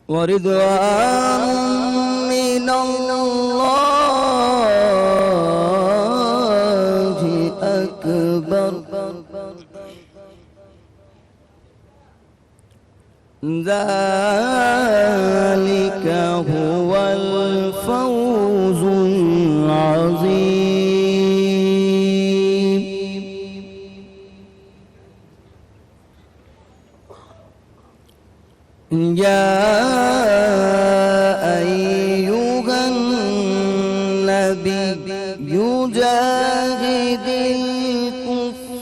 ورضوان من الله أكبر ذلك هو الفوز العظيم. يا أيها النبي جاهد الكفار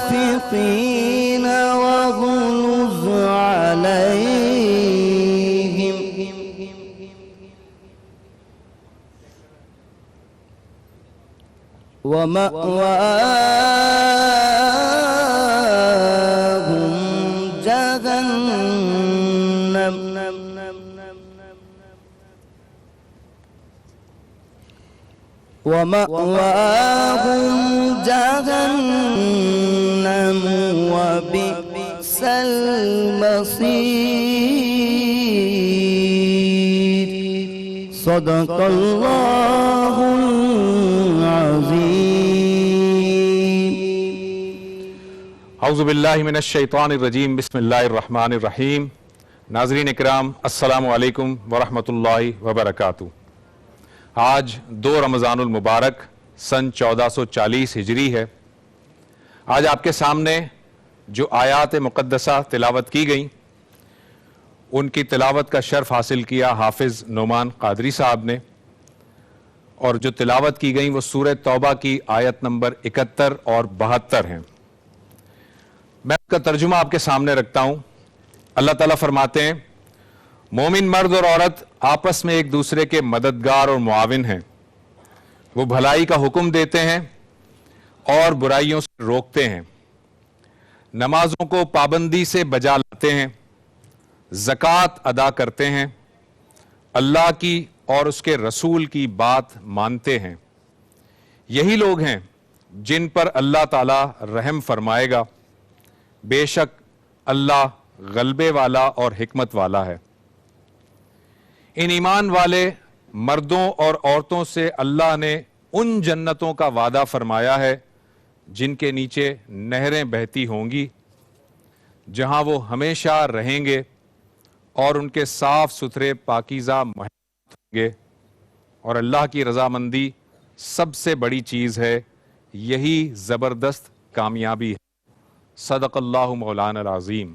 والمنافقين واغلظ عليهم ومأواهم جهنم وبئس المصير. صدق الله العظيم. اعوذ باللہ من الشیطان الرجیم. بسم اللہ الرحمن الرحیم. ناظرین اکرام، السلام علیکم ورحمۃ اللہ وبرکاتہ. آج 2 رمضان المبارک سن 1440 ہجری ہے. آج آپ کے سامنے جو آیات مقدسہ تلاوت کی گئیں ان کی تلاوت کا شرف حاصل کیا حافظ نعمان قادری صاحب نے، اور جو تلاوت کی گئیں وہ سورہ توبہ کی آیت نمبر 71 اور 72 ہیں. میں اس کا ترجمہ آپ کے سامنے رکھتا ہوں. اللہ تعالیٰ فرماتے ہیں، مومن مرد اور عورت آپس میں ایک دوسرے کے مددگار اور معاون ہیں. وہ بھلائی کا حکم دیتے ہیں اور برائیوں سے روکتے ہیں، نمازوں کو پابندی سے بجا لاتے ہیں، زکوٰۃ ادا کرتے ہیں، اللہ کی اور اس کے رسول کی بات مانتے ہیں. یہی لوگ ہیں جن پر اللہ تعالیٰ رحم فرمائے گا. بے شک اللہ غلبے والا اور حکمت والا ہے. ان ایمان والے مردوں اور عورتوں سے اللہ نے ان جنتوں کا وعدہ فرمایا ہے جن کے نیچے نہریں بہتی ہوں گی، جہاں وہ ہمیشہ رہیں گے، اور ان کے صاف ستھرے پاکیزہ محل ہوں گے. اور اللہ کی رضامندی سب سے بڑی چیز ہے. یہی زبردست کامیابی ہے. صدق اللہ مولانا العظیم.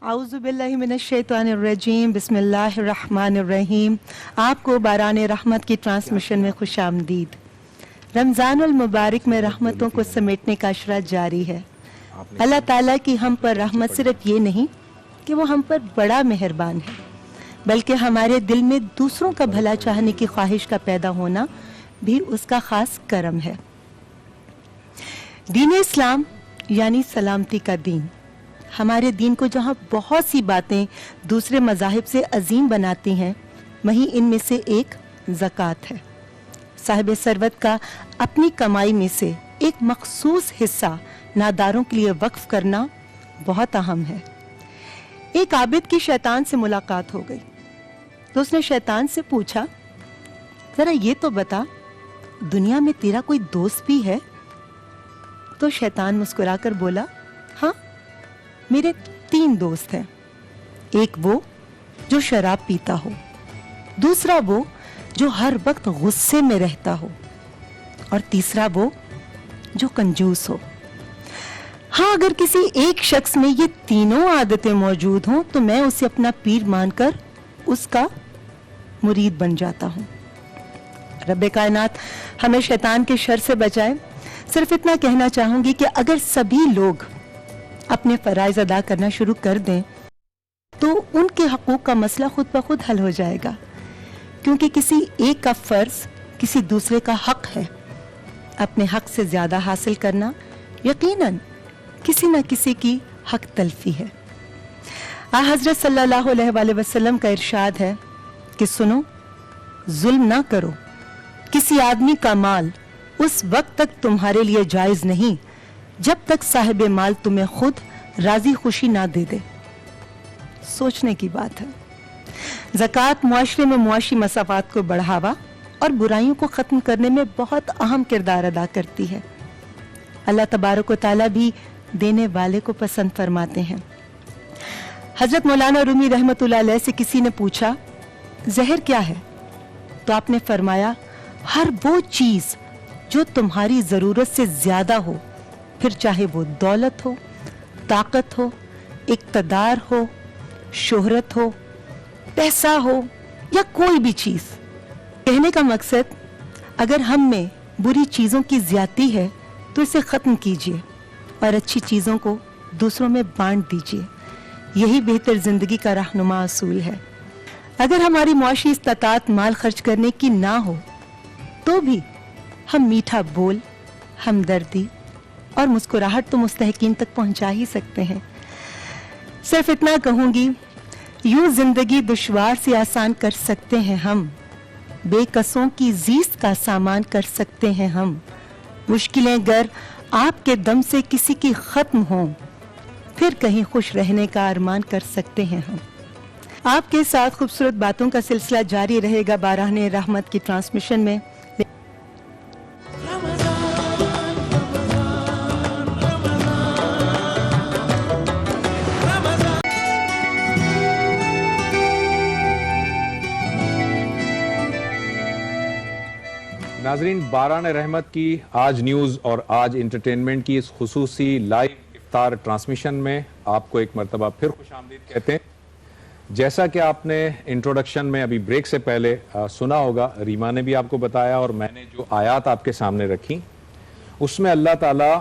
اعوذ باللہ من الشیطان الرجیم. بسم اللہ الرحمن الرحیم. آپ کو باران رحمت کی ٹرانسمیشن میں خوش آمدید. رمضان المبارک میں رحمتوں کو سمیٹنے کا اشرہ جاری ہے. اللہ تعالیٰ کی ہم پر رحمت صرف یہ نہیں کہ وہ ہم پر بڑا مہربان ہے، بلکہ ہمارے دل میں دوسروں کا بھلا چاہنے کی خواہش کا پیدا ہونا بھی اس کا خاص کرم ہے. دین اسلام یعنی سلامتی کا دین. ہمارے دین کو جہاں بہت سی باتیں دوسرے مذاہب سے عظیم بناتی ہیں، وہیں ان میں سے ایک زکوٰۃ ہے. صاحب ثروت کا اپنی کمائی میں سے ایک مخصوص حصہ ناداروں کے لیے وقف کرنا بہت اہم ہے. ایک عابد کی شیطان سے ملاقات ہو گئی تو اس نے شیطان سے پوچھا، ذرا یہ تو بتا دنیا میں تیرا کوئی دوست بھی ہے؟ تو شیطان مسکرا کر بولا، ہاں میرے 3 دوست ہیں. ایک وہ جو شراب پیتا ہو، دوسرا وہ جو ہر وقت غصے میں رہتا ہو، اور تیسرا وہ جو کنجوس ہو. ہاں اگر کسی ایک شخص میں یہ تینوں عادتیں موجود ہوں تو میں اسے اپنا پیر مان کر اس کا مرید بن جاتا ہوں. رب کائنات ہمیں شیطان کے شر سے بچائے. صرف اتنا کہنا چاہوں گی کہ اگر سبھی لوگ اپنے فرائض ادا کرنا شروع کر دیں تو ان کے حقوق کا مسئلہ خود بخود حل ہو جائے گا، کیونکہ کسی ایک کا فرض کسی دوسرے کا حق ہے. اپنے حق سے زیادہ حاصل کرنا یقیناً کسی نہ کسی کی حق تلفی ہے. حضرت صلی اللہ علیہ وآلہ وسلم کا ارشاد ہے کہ سنو، ظلم نہ کرو، کسی آدمی کا مال اس وقت تک تمہارے لیے جائز نہیں جب تک صاحب مال تمہیں خود راضی خوشی نہ دے دے۔ سوچنے کی بات ہے۔ زکوٰۃ معاشرے میں معاشی مساوات کو بڑھاوا اور برائیوں کو ختم کرنے میں بہت اہم کردار ادا کرتی ہے۔ اللہ تبارک و تعالیٰ بھی دینے والے کو پسند فرماتے ہیں۔ حضرت مولانا رومی رحمۃ اللہ علیہ سے کسی نے پوچھا زہر کیا ہے؟ تو آپ نے فرمایا ہر وہ چیز جو تمہاری ضرورت سے زیادہ ہو، پھر چاہے وہ دولت ہو، طاقت ہو، اقتدار ہو، شہرت ہو، پیسہ ہو یا کوئی بھی چیز۔ کہنے کا مقصد اگر ہم میں بری چیزوں کی زیادتی ہے تو اسے ختم کیجیے اور اچھی چیزوں کو دوسروں میں بانٹ دیجیے۔ یہی بہتر زندگی کا رہنما اصول ہے۔ اگر ہماری معاشی استطاعت مال خرچ کرنے کی نہ ہو تو بھی ہم میٹھا بول، ہمدردی اور مسکراہٹ تو مستحقین تک پہنچا ہی سکتے ہیں۔ صرف اتنا کہوں گی، یوں زندگی دشوار سے آسان کر سکتے ہیں ہم، بے کسوں کی زیست کا سامان کر سکتے ہیں ہم۔ مشکلیں گر آپ کے دم سے کسی کی ختم ہوں، پھر کہیں خوش رہنے کا ارمان کر سکتے ہیں ہم۔ آپ کے ساتھ خوبصورت باتوں کا سلسلہ جاری رہے گا بارہن رحمت کی ٹرانسمیشن میں۔ ناظرین، بارہن رحمت کی آج نیوز اور آج انٹرٹینمنٹ کی اس خصوصی لائیو افطار ٹرانسمیشن میں آپ کو ایک مرتبہ پھر خوش آمدید کہتے ہیں۔ جیسا کہ آپ نے انٹروڈکشن میں ابھی بریک سے پہلے سنا ہوگا، ریما نے بھی آپ کو بتایا اور میں نے جو آیات آپ کے سامنے رکھی، اس میں اللہ تعالیٰ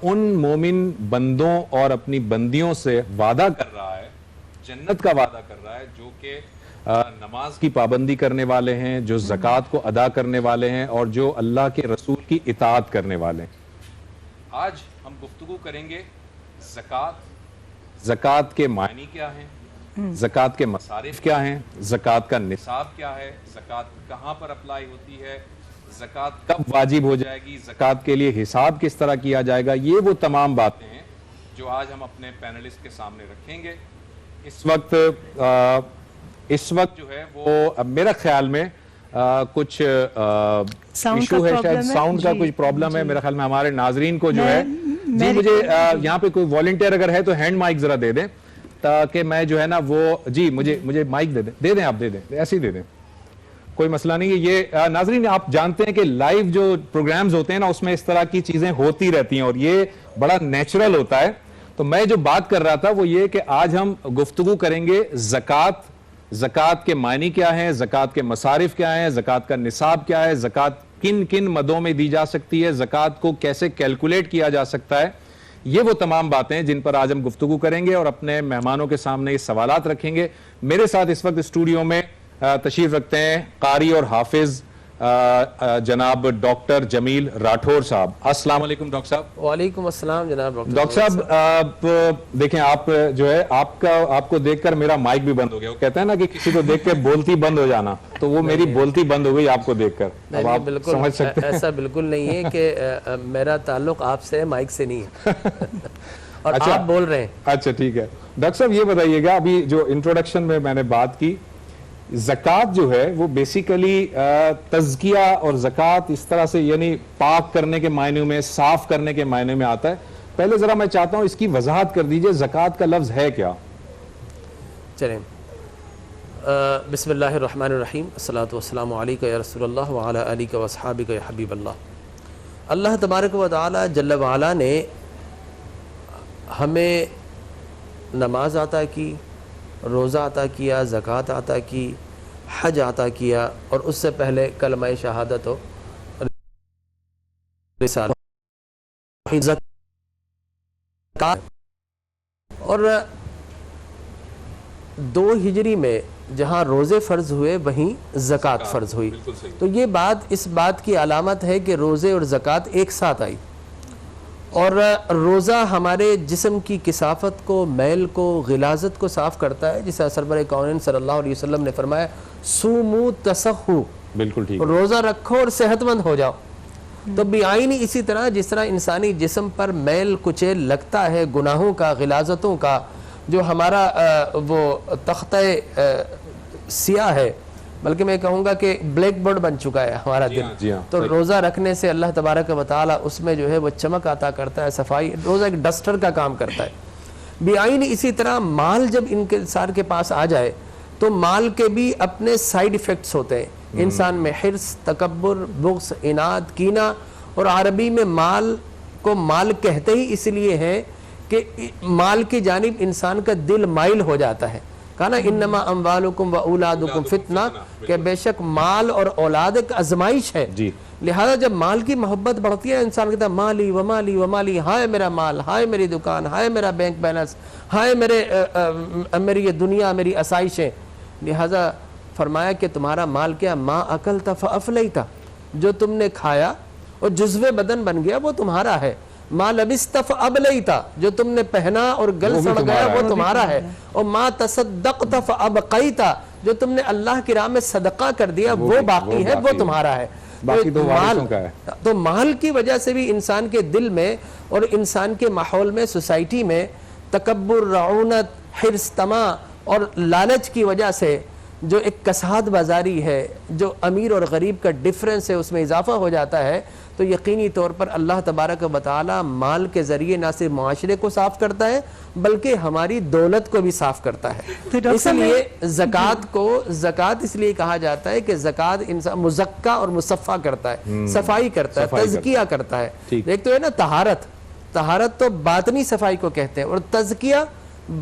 ان مومن بندوں اور اپنی بندیوں سے وعدہ کر رہا ہے، جنت کا وعدہ کر رہا ہے، جو کہ نماز کی پابندی کرنے والے ہیں، جو زکوٰۃ کو ادا کرنے والے ہیں اور جو اللہ کے رسول کی اطاعت کرنے والے ہیں۔ آج ہم گفتگو کریں گے زکوٰۃ کے معنی کیا ہیں، زکوٰۃ کے مصارف کیا ہیں، زکوٰۃ کا نصاب کیا ہے، زکوٰۃ کہاں پر اپلائی ہوتی ہے، زکوٰۃ کب واجب ہو جائے گی، زکوٰۃ کے لیے حساب کس طرح کیا جائے گا۔ یہ وہ تمام باتیں ہیں جو آج ہم اپنے پینلسٹ کے سامنے رکھیں گے۔ اس وقت جو ہے وہ میرا خیال میں کچھ ایشو ہے، شاید ساؤنڈ کا کچھ پرابلم ہے میرا خیال میں ہمارے ناظرین کو جو ہے۔ جی مجھے یہاں پہ کوئی والنٹیئر اگر ہے تو ہینڈ مائک ذرا دے دیں تاکہ میں جو ہے نا وہ جی مجھے مائک دے دیں، آپ دے دیں، ایسے ہی دے دیں، کوئی مسئلہ نہیں ہے۔ یہ ناظرین آپ جانتے ہیں کہ لائیو جو پروگرامز ہوتے ہیں نا اس میں اس طرح کی چیزیں ہوتی رہتی ہیں اور یہ بڑا نیچرل ہوتا ہے۔ تو میں جو بات کر رہا تھا وہ یہ کہ آج ہم گفتگو کریں گے زکوٰۃ کے معنی کیا ہیں، زکوٰۃ کے مصارف کیا ہیں، زکوٰۃ کا نصاب کیا ہے، زکوٰۃ کن کن مدوں میں دی جا سکتی ہے، زکوٰۃ کو کیسے کیلکولیٹ کیا جا سکتا ہے۔ یہ وہ تمام باتیں ہیں جن پر آج ہم گفتگو کریں گے اور اپنے مہمانوں کے سامنے یہ سوالات رکھیں گے۔ میرے ساتھ اس وقت اسٹوڈیو میں تشریف رکھتے ہیں قاری اور حافظ جناب ڈاکٹر جمیل راٹھور صاحب۔ السلام علیکم ڈاکٹر صاحب۔ وعلیکم السلام جناب ڈاکٹر صاحب دیکھیں آپ جو ہے آپ کو دیکھ کر میرا مائک بھی بند ہو گیا۔ وہ کہتے ہیں نا کہ کسی کو دیکھ کے بولتی بند ہو جانا، تو وہ میری بولتی بند ہو گئی آپ کو دیکھ کر۔ اب آپ سمجھ سکتے ہیں ایسا بالکل نہیں ہے کہ میرا تعلق آپ سے مائک سے نہیں ہے اور آپ بول رہے ہیں۔ اچھا ٹھیک ہے ڈاکٹر صاحب، یہ بتائیے گا ابھی جو انٹروڈکشن میں نے بات کی، زکوٰۃ جو ہے وہ بیسیکلی تزکیہ اور زکوٰۃ اس طرح سے یعنی پاک کرنے کے معنی میں، صاف کرنے کے معنی میں آتا ہے۔ پہلے ذرا میں چاہتا ہوں اس کی وضاحت کر دیجئے، زکوٰۃ کا لفظ ہے کیا؟ چلیں، بسم اللہ الرحمن الرحیم، الصلاۃ والسلام علیکہ یا رسول اللہ وعلی آلہ واصحابہ یا حبیب اللہ۔ اللہ تبارک و تعالی جل وعلا نے ہمیں نماز عطا کی، روزہ عطا کیا، زکوٰۃ عطا کی، حج عطا کیا، اور اس سے پہلے کلمہ شہادت ہو رسالت زکوٰۃ۔ اور 2 ہجری میں جہاں روزے فرض ہوئے وہیں زکوٰۃ فرض ہوئی۔ تو یہ بات اس بات کی علامت ہے کہ روزے اور زکوٰۃ ایک ساتھ آئی، اور روزہ ہمارے جسم کی کثافت کو، میل کو، غلاظت کو صاف کرتا ہے، جسے سرور کونین صلی اللہ علیہ وسلم نے فرمایا سومو تصحو، بالکل ٹھیک، روزہ رکھو اور صحت مند ہو جاؤ۔ تو بیعینی اسی طرح جس طرح انسانی جسم پر میل کچیل لگتا ہے گناہوں کا، غلاظتوں کا، جو ہمارا وہ تختہ سیاہ ہے، بلکہ میں کہوں گا کہ بلیک بورڈ بن چکا ہے ہمارا دل، تو روزہ رکھنے سے اللہ تبارک و تعالی اس میں جو ہے وہ چمک عطا کرتا ہے، صفائی، روزہ ایک ڈسٹر کا کام کرتا ہے۔ بیعینی اسی طرح مال جب انسان کے پاس آ جائے تو مال کے بھی اپنے سائیڈ ایفیکٹس ہوتے ہیں، انسان میں حرص، تکبر، بغض، عناد، کینہ، اور عربی میں مال کو مال کہتے ہی اس لیے ہے کہ مال کی جانب انسان کا دل مائل ہو جاتا ہے، کہا نا انما اموالکم و اولادکم فتنہ، کہ بے شک مال اور اولاد ایک آزمائش ہے، لہذا جب مال کی محبت بڑھتی ہے انسان کہتا ہے مالی و مالی و مالی، ہائے میرا مال، ہائے میری دکان، ہائے میرا بینک بیلنس، ہائے میری یہ دنیا، میری آسائشیں۔ لہذا فرمایا کہ تمہارا مال کیا، ما اکلت فافلیت، جو تم نے کھایا اور جزو بدن بن گیا وہ تمہارا ہے، ما لبست فابلیت، جو تم نے پہنا اور گل سڑ گیا وہ تمہارا ہے، اور ما تصدقت فابقیت، جو تم نے اللہ کی راہ میں صدقہ کر دیا وہ باقی ہے، وہ تمہارا ہے۔ تو مال کی وجہ سے بھی انسان کے دل میں اور انسان کے ماحول میں، سوسائٹی میں تکبر، رعونت، حرص، طمع اور لالچ کی وجہ سے جو ایک کساد بازاری ہے، جو امیر اور غریب کا ڈیفرنس ہے، اس میں اضافہ ہو جاتا ہے، تو یقینی طور پر اللہ تبارک و تعالی مال کے ذریعے نہ صرف معاشرے کو صاف کرتا ہے بلکہ ہماری دولت کو بھی صاف کرتا ہے۔ اس لیے زکوٰۃ اس لیے کہا جاتا ہے کہ زکوٰۃ انسان مزکا اور مصفا کرتا ہے، صفائی کرتا ہے، تزکیہ کرتا ہے۔ ایک تو ہے نا طہارت تو باطنی صفائی کو کہتے ہیں، اور تزکیہ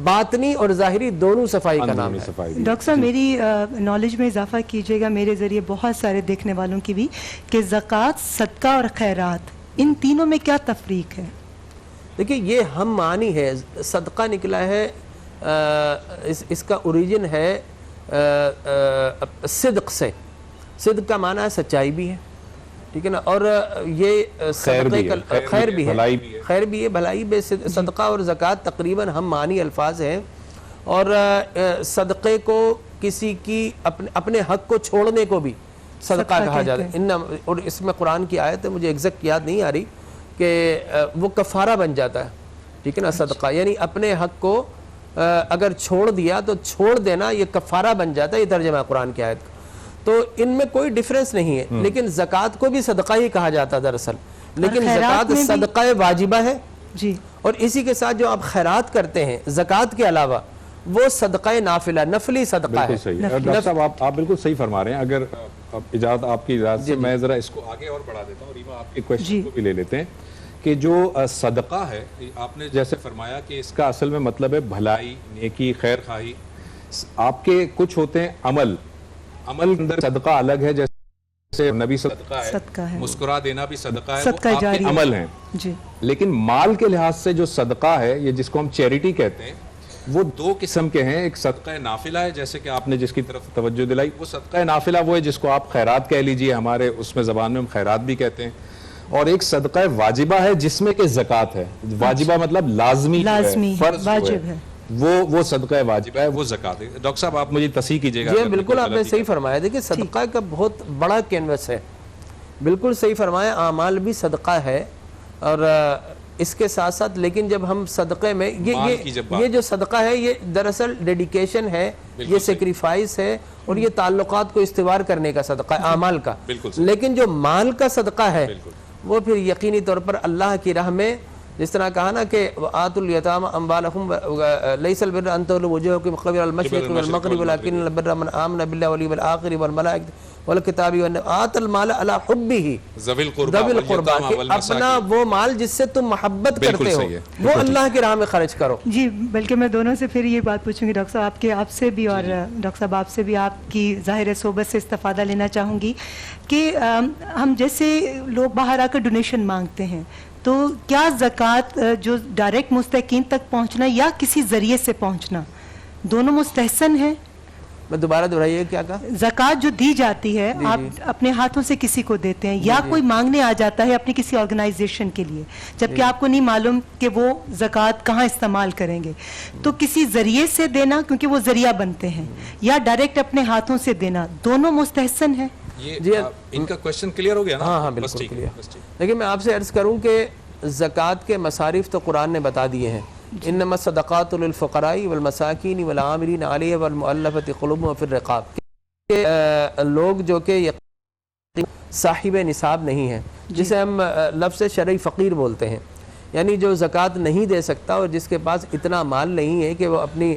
باطنی اور ظاہری دونوں صفائی کا نام ہے۔ ڈاکٹر صاحب میری نالج میں اضافہ کیجیے گا، میرے ذریعے بہت سارے دیکھنے والوں کی بھی، کہ زکوٰۃ، صدقہ اور خیرات، ان تینوں میں کیا تفریق ہے؟ دیکھیں یہ ہم معنی ہے، صدقہ نکلا ہے، اس کا اوریجن ہے صدق سے، صدق کا معنی ہے سچائی بھی ہے، ٹھیک ہے نا، اور یہ خیر بھی ہے، بھلائی بھی، صدقہ اور زکوٰۃ تقریباً ہم معنی الفاظ ہیں، اور صدقے کو کسی کی اپنے حق کو چھوڑنے کو بھی صدقہ کہا جاتا ہے، اور اس میں قرآن کی آیت ہے، مجھے ایگزیکٹ یاد نہیں آ رہی، کہ وہ کفارہ بن جاتا ہے، ٹھیک ہے نا، صدقہ یعنی اپنے حق کو اگر چھوڑ دیا تو چھوڑ دینا یہ کفارہ بن جاتا ہے، یہ ترجمہ ہے قرآن کی آیت کا۔ تو ان میں کوئی ڈیفرنس نہیں ہے، لیکن زکوٰۃ کو بھی صدقہ ہی کہا جاتا ہے دراصل، لیکن زکوٰۃ صدقہ واجبہ ہے، جی، اور اسی کے ساتھ جو آپ خیرات کرتے ہیں زکوٰۃ کے علاوہ وہ صدقہ نافلہ، نفلی صدقہ ہے۔ ڈاکٹر صاحب آپ بالکل صحیح فرما رہے ہیں، اگر اجازت آپ کی اجازت سے میں ذرا اس کو آگے اور بڑھا دیتا ہوں، ریما آپ کے کویسچن کو بھی لے لیتے ہیں، کہ جو صدقہ ہے آپ نے جیسے فرمایا کہ اس کا اصل میں مطلب ہے بھلائی، نیکی، خیر خواہی، آپ کے کچھ ہوتے ہیں عمل اندر صدقہ الگ ہے، جیسے نبی صدقہ ہے، مسکرا دینا بھی صدقہ ہے، وہ آپ کے عمل ہیں، لیکن مال کے لحاظ سے جو صدقہ ہے، یہ جس کو ہم چیریٹی کہتے ہیں، وہ دو قسم کے ہیں، ایک صدقہ نافلہ ہے، جیسے کہ آپ نے جس کی طرف توجہ دلائی، وہ صدقہ نافلہ وہ ہے جس کو آپ خیرات کہہ لیجئے، ہمارے اس میں زبان میں ہم خیرات بھی کہتے ہیں، اور ایک صدقہ واجبہ ہے جس میں کہ زکوٰۃ ہے، واجبہ مطلب لازمی فرض ہے، وہ صدقہ واجبہ ہے، وہ زکوٰۃ ہے۔ ڈاکٹر صاحب آپ مجھے تصحیح کیجئے گا۔ جی بالکل آپ نے صحیح فرمایا، دیکھیں صدقہ کا بہت بڑا کینوس ہے، بالکل صحیح فرمایا، اعمال بھی صدقہ ہے، اور اس کے ساتھ ساتھ لیکن جب ہم صدقے میں یہ جو صدقہ ہے یہ دراصل ڈیڈیکیشن ہے، یہ سیکریفائس ہے، اور یہ تعلقات کو استوار کرنے کا صدقہ ہے اعمال کا، لیکن جو مال کا صدقہ ہے وہ پھر یقینی طور پر اللہ کی راہ میں، جس طرح کہا نا کہ وآتوا اليتامى اموالهم ليس البر ان تولوا وجوهكم قبل المشرق والمغرب ولكن البر من آمن بالله واليوم الآخر والملائكة والکتاب وآتى المال على حبه ذوی القربى، اپنا وہ مال جس سے تم محبت کرتے ہو وہ اللہ کی راہ میں خرچ کرو۔ جی بلکہ میں دونوں سے پھر یہ بات پوچھوں گی ڈاکٹر صاحب، آپ سے بھی، اور ڈاکٹر صاحب آپ سے بھی، آپ کی ظاہر صحبت سے استفادہ لینا چاہوں گی کہ ہم جیسے لوگ باہر آ کر ڈونیشن مانگتے ہیں، تو کیا زکوٰۃ جو ڈائریکٹ مستحقین تک پہنچنا یا کسی ذریعے سے پہنچنا، دونوں مستحسن ہیں؟ میں دوبارہ دہرائیے کیا کہا؟ زکات جو دی جاتی ہے آپ اپنے ہاتھوں سے کسی کو دیتے ہیں یا کوئی مانگنے آ جاتا ہے اپنی کسی آرگنائزیشن کے لیے، جبکہ آپ کو نہیں معلوم کہ وہ زکات کہاں استعمال کریں گے، تو کسی ذریعے سے دینا کیونکہ وہ ذریعہ بنتے ہیں، یا ڈائریکٹ اپنے ہاتھوں سے دینا، دونوں مستحسن ہے۔ یہ ان کا کوشچن کلیئر ہو گیا نا؟ ہاں بالکل کلیئر۔ لیکن میں آپ سے عرض کروں کہ زکوٰۃ کے مصارف تو قرآن نے بتا دیے ہیں، انما الصدقات للفقراء والمساکین والعاملین علیہ والمؤلفۃ قلوبهم وفی الرقاب، لوگ جو کہ صاحب نصاب نہیں ہیں، جسے ہم لفظ شرعی فقیر بولتے ہیں، یعنی جو زکوٰۃ نہیں دے سکتا اور جس کے پاس اتنا مال نہیں ہے کہ وہ اپنی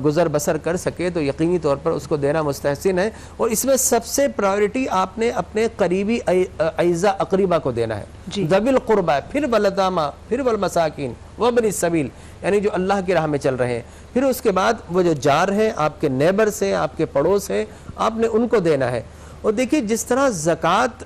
گزر بسر کر سکے، تو یقینی طور پر اس کو دینا مستحسن ہے۔ اور اس میں سب سے پرائیورٹی آپ نے اپنے قریبی اعزا اقربا کو دینا ہے، ذوی القربا، پھر والیتامی، پھر والمساکین وابن السبیل، یعنی جو اللہ کی راہ میں چل رہے ہیں، پھر اس کے بعد وہ جو جار ہیں، آپ کے نیبرز ہیں، آپ کے پڑوس ہیں، آپ نے ان کو دینا ہے۔ اور دیکھیے جس طرح زکوٰۃ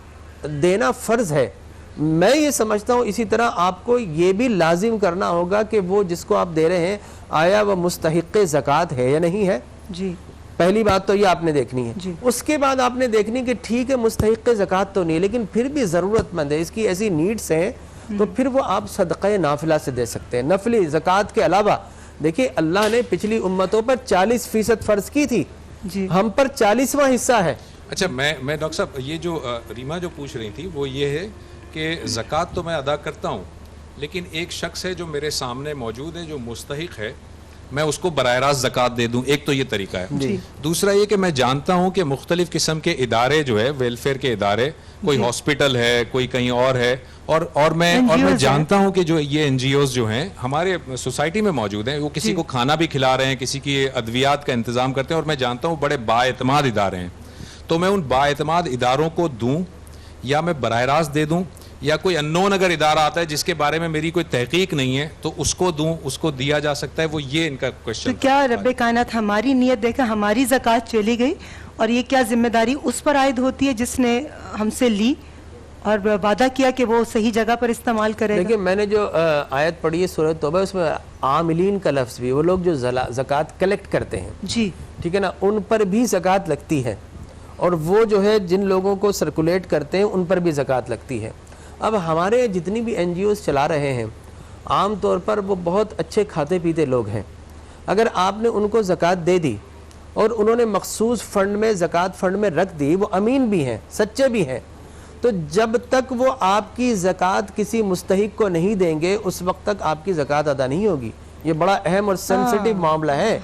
دینا فرض ہے، میں یہ سمجھتا ہوں اسی طرح آپ کو یہ بھی لازم کرنا ہوگا کہ وہ جس کو آپ دے رہے ہیں آیا وہ مستحق زکوٰۃ ہے یا نہیں ہے۔ جی پہلی بات تو یہ آپ نے دیکھنی ہے۔ اس کے بعد آپ نے دیکھنی کہ ٹھیک ہے مستحق زکوٰۃ تو نہیں لیکن پھر بھی ضرورت مند ہے، اس کی ایسی نیڈس ہیں، تو پھر وہ آپ صدقہ نافلہ سے دے سکتے ہیں، نفلی زکوٰۃ کے علاوہ۔ دیکھیے اللہ نے پچھلی امتوں پر 40% فرض کی تھی، ہم پر 40واں حصہ ہے۔ اچھا میں ڈاکٹر صاحب یہ جو ریما جو پوچھ رہی تھی وہ یہ ہے کہ زکوٰۃ تو میں ادا کرتا ہوں، لیکن ایک شخص ہے جو میرے سامنے موجود ہے جو مستحق ہے، میں اس کو براہ راست زکوٰۃ دے دوں، ایک تو یہ طریقہ ہے۔ دوسرا یہ کہ میں جانتا ہوں کہ مختلف قسم کے ادارے جو ہے ویلفیئر کے ادارے، کوئی ہاسپٹل ہے، کوئی کہیں اور ہے، اور میں جانتا ہوں کہ جو یہ این جی اوز جو ہیں ہمارے سوسائٹی میں موجود ہیں، وہ کسی کو کھانا بھی کھلا رہے ہیں، کسی کی ادویات کا انتظام کرتے ہیں، اور میں جانتا ہوں بڑے بااعتماد ادارے ہیں، تو میں ان بااعتماد اداروں کو دوں یا میں براہ راست دے دوں، یا کوئی انون اگر ادارہ آتا ہے جس کے بارے میں میری کوئی تحقیق نہیں ہے تو اس کو دوں، اس کو دیا جا سکتا ہے، وہ یہ ان کا کوشچن۔ تو کیا رب کائنات ہماری نیت دیکھا ہماری زکوٰۃ چلی گئی، اور یہ کیا ذمہ داری اس پر عائد ہوتی ہے جس نے ہم سے لی اور وعدہ کیا کہ وہ صحیح جگہ پر استعمال کرے گا؟ لیکن میں نے جو آیت پڑھی ہے سورۃ توبہ، اس میں عاملین کا لفظ بھی، وہ لوگ جو زکوٰۃ کلیکٹ کرتے ہیں، جی ٹھیک ہے نا، ان پر بھی زکوٰۃ لگتی ہے، اور وہ جو ہے جن لوگوں کو سرکولیٹ کرتے ہیں ان پر بھی زکوٰۃ لگتی ہے۔ اب ہمارے جتنی بھی این جی اوز چلا رہے ہیں عام طور پر وہ بہت اچھے کھاتے پیتے لوگ ہیں، اگر آپ نے ان کو زکوٰۃ دے دی اور انہوں نے مخصوص فنڈ میں زکوٰۃ فنڈ میں رکھ دی، وہ امین بھی ہیں، سچے بھی ہیں، تو جب تک وہ آپ کی زکوٰۃ کسی مستحق کو نہیں دیں گے اس وقت تک آپ کی زکوٰۃ ادا نہیں ہوگی۔ یہ بڑا اہم اور سینسٹیو معاملہ ہے،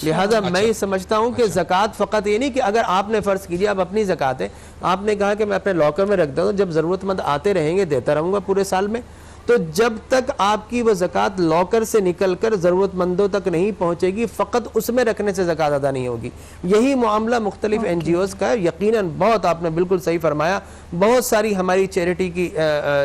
لہٰذا میں یہ سمجھتا ہوں کہ زکوٰۃ فقط یہ نہیں کہ اگر آپ نے فرض کیجیے اب اپنی زکوٰۃ ہے، آپ نے کہا کہ میں اپنے لاکر میں رکھ دوں، جب ضرورت مند آتے رہیں گے دیتا رہوں گا پورے سال میں، تو جب تک آپ کی وہ زکوٰۃ لاکر سے نکل کر ضرورت مندوں تک نہیں پہنچے گی فقط اس میں رکھنے سے زکوٰۃ ادا نہیں ہوگی۔ یہی معاملہ مختلف این جی اوز کا ہے، یقیناً بہت آپ نے بالکل صحیح فرمایا، بہت ساری ہماری چیریٹی کی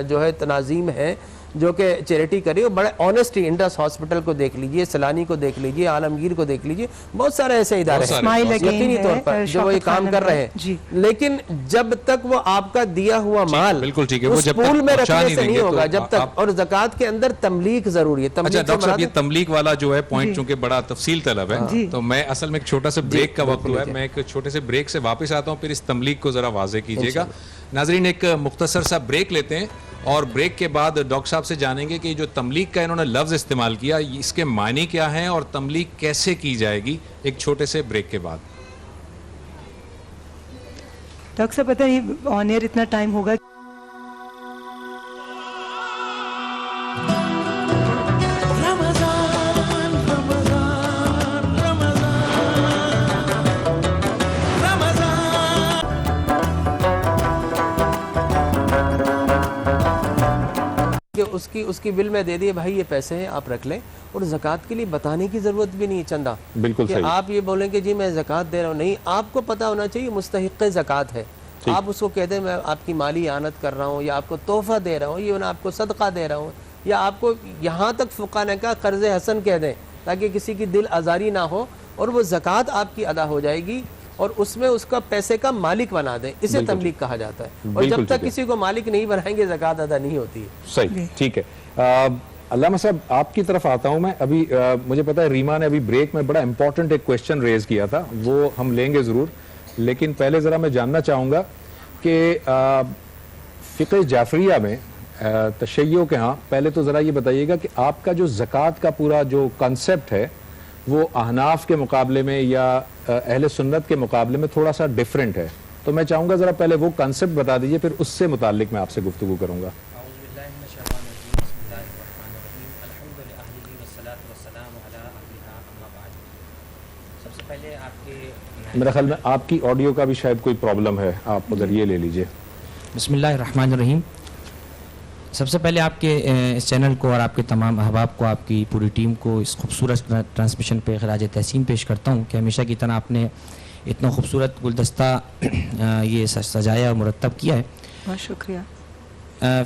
جو ہے تناظیم ہے جو کہ چیریٹی کری، اور بڑے آنیسٹی، انڈس ہاسپٹل کو دیکھ لیجئے، سیلانی کو دیکھ لیجئے، عالمگیر کو دیکھ لیجئے، بہت سارے ایسے ادارے ہیں یقینی طور پر جو وہ یہ کام کر رہے ہیں، لیکن جب تک وہ آپ کا دیا ہوا مال اس پول میں رکھنے سے نہیں ہوگا جب تک، اور زکوٰۃ کے اندر تملیغ ضروری ہے۔ اچھا ڈاکٹر صاحب یہ تملیغ والا جو ہے پوائنٹ چونکہ بڑا تفصیل طلب ہے، تو میں اصل میں ایک چھوٹا سا بریک کا وقت ہوا ہے، میں ایک چھوٹے سے بریک سے واپس آتا ہوں، پھر اس تملیغ کو ذرا واضح کیجیے گا۔ ناظرین ایک مختصر سا بریک لیتے ہیں، اور بریک کے بعد ڈاکٹر صاحب سے جانیں گے کہ جو تملیغ کا انہوں نے لفظ استعمال کیا اس کے معنی کیا ہیں اور تملیغ کیسے کی جائے گی، ایک چھوٹے سے بریک کے بعد۔ ڈاکٹر صاحب پتہ نہیں آن ایئر اتنا ٹائم ہوگا؟ کہ اس کی بل میں دے دیے بھائی یہ پیسے ہیں آپ رکھ لیں، اور زکوٰۃ کے لیے بتانے کی ضرورت بھی نہیں چندہ، بالکل کہ آپ یہ بولیں کہ جی میں زکوٰۃ دے رہا ہوں، نہیں، آپ کو پتہ ہونا چاہیے مستحق زکوٰۃ ہے، آپ اس کو کہہ دیں میں آپ کی مالی اعانت کر رہا ہوں، یا آپ کو تحفہ دے رہا ہوں، یا میں آپ کو صدقہ دے رہا ہوں، یا آپ کو یہاں تک فقہاء نے کہا قرض حسن کہہ دیں تاکہ کسی کی دل آزاری نہ ہو، اور وہ زکوٰۃ آپ کی ادا ہو جائے گی، اور اس میں اس کا پیسے کا مالک بنا دیں، اسے تملیغ کہا جاتا ہے، اور جب تک کسی کو مالک نہیں بنائیں گے زکوٰۃ ادا نہیں ہوتی ہے۔ صحیح، ٹھیک ہے۔ علامہ صاحب آپ کی طرف آتا ہوں میں. ابھی مجھے پتا ہے ریما نے ابھی بریک میں بڑا امپورٹنٹ ایک کوشچن ریز کیا تھا, وہ ہم لیں گے ضرور, لیکن پہلے ذرا میں جاننا چاہوں گا کہ فقہ جعفریہ میں تشیع کے ہاں پہلے تو ذرا یہ بتائیے گا کہ آپ کا جو زکوٰۃ کا پورا جو کنسیپٹ ہے وہ احناف کے مقابلے میں یا اہل سنت کے مقابلے میں تھوڑا سا ڈیفرنٹ ہے, تو میں چاہوں گا ذرا پہلے وہ کنسیپٹ بتا دیجئے, پھر اس سے متعلق میں آپ سے گفتگو کروں گا. سب سے پہلے آپ کے میرا خیال میں آپ کی آڈیو کا بھی شاید کوئی پرابلم ہے, آپ ادھر یہ لے لیجئے. بسم اللہ الرحمن الرحیم. سب سے پہلے آپ کے اس چینل کو اور آپ کے تمام احباب کو, آپ کی پوری ٹیم کو اس خوبصورت ٹرانسمیشن پہ خراج تحسین پیش کرتا ہوں کہ ہمیشہ کی طرح آپ نے اتنا خوبصورت گلدستہ یہ سجایا اور مرتب کیا ہے. بہت شکریہ.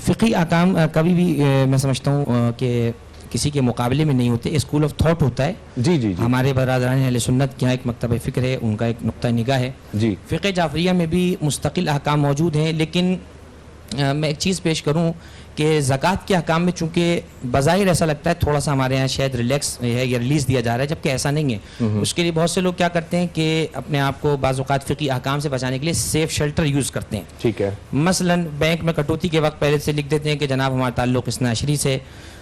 فقہی احکام کبھی بھی میں سمجھتا ہوں کہ کسی کے مقابلے میں نہیں ہوتے, اسکول آف تھاٹ ہوتا ہے. جی جی جی. ہمارے برادران اہل سنت کے یہاں ایک مکتبہ فکر ہے, ان کا ایک نقطہ نگاہ ہے. جی. فقہ جعفریہ میں بھی مستقل احکام موجود ہیں, لیکن میں ایک چیز پیش کروں کہ زکوٰۃ کے احکام میں چونکہ بظاہر ایسا لگتا ہے تھوڑا سا ہمارے یہاں شاید ریلیکس ہے یا ریلیز دیا جا رہا ہے, جبکہ ایسا نہیں ہے. اس کے لیے بہت سے لوگ کیا کرتے ہیں کہ اپنے آپ کو بعض اوقات فقہی احکام سے بچانے کے لیے سیف شیلٹر یوز کرتے ہیں. ٹھیک ہے. مثلا بینک میں کٹوتی کے وقت پہلے سے لکھ دیتے ہیں کہ جناب ہمارا تعلق اثنا عشری سے.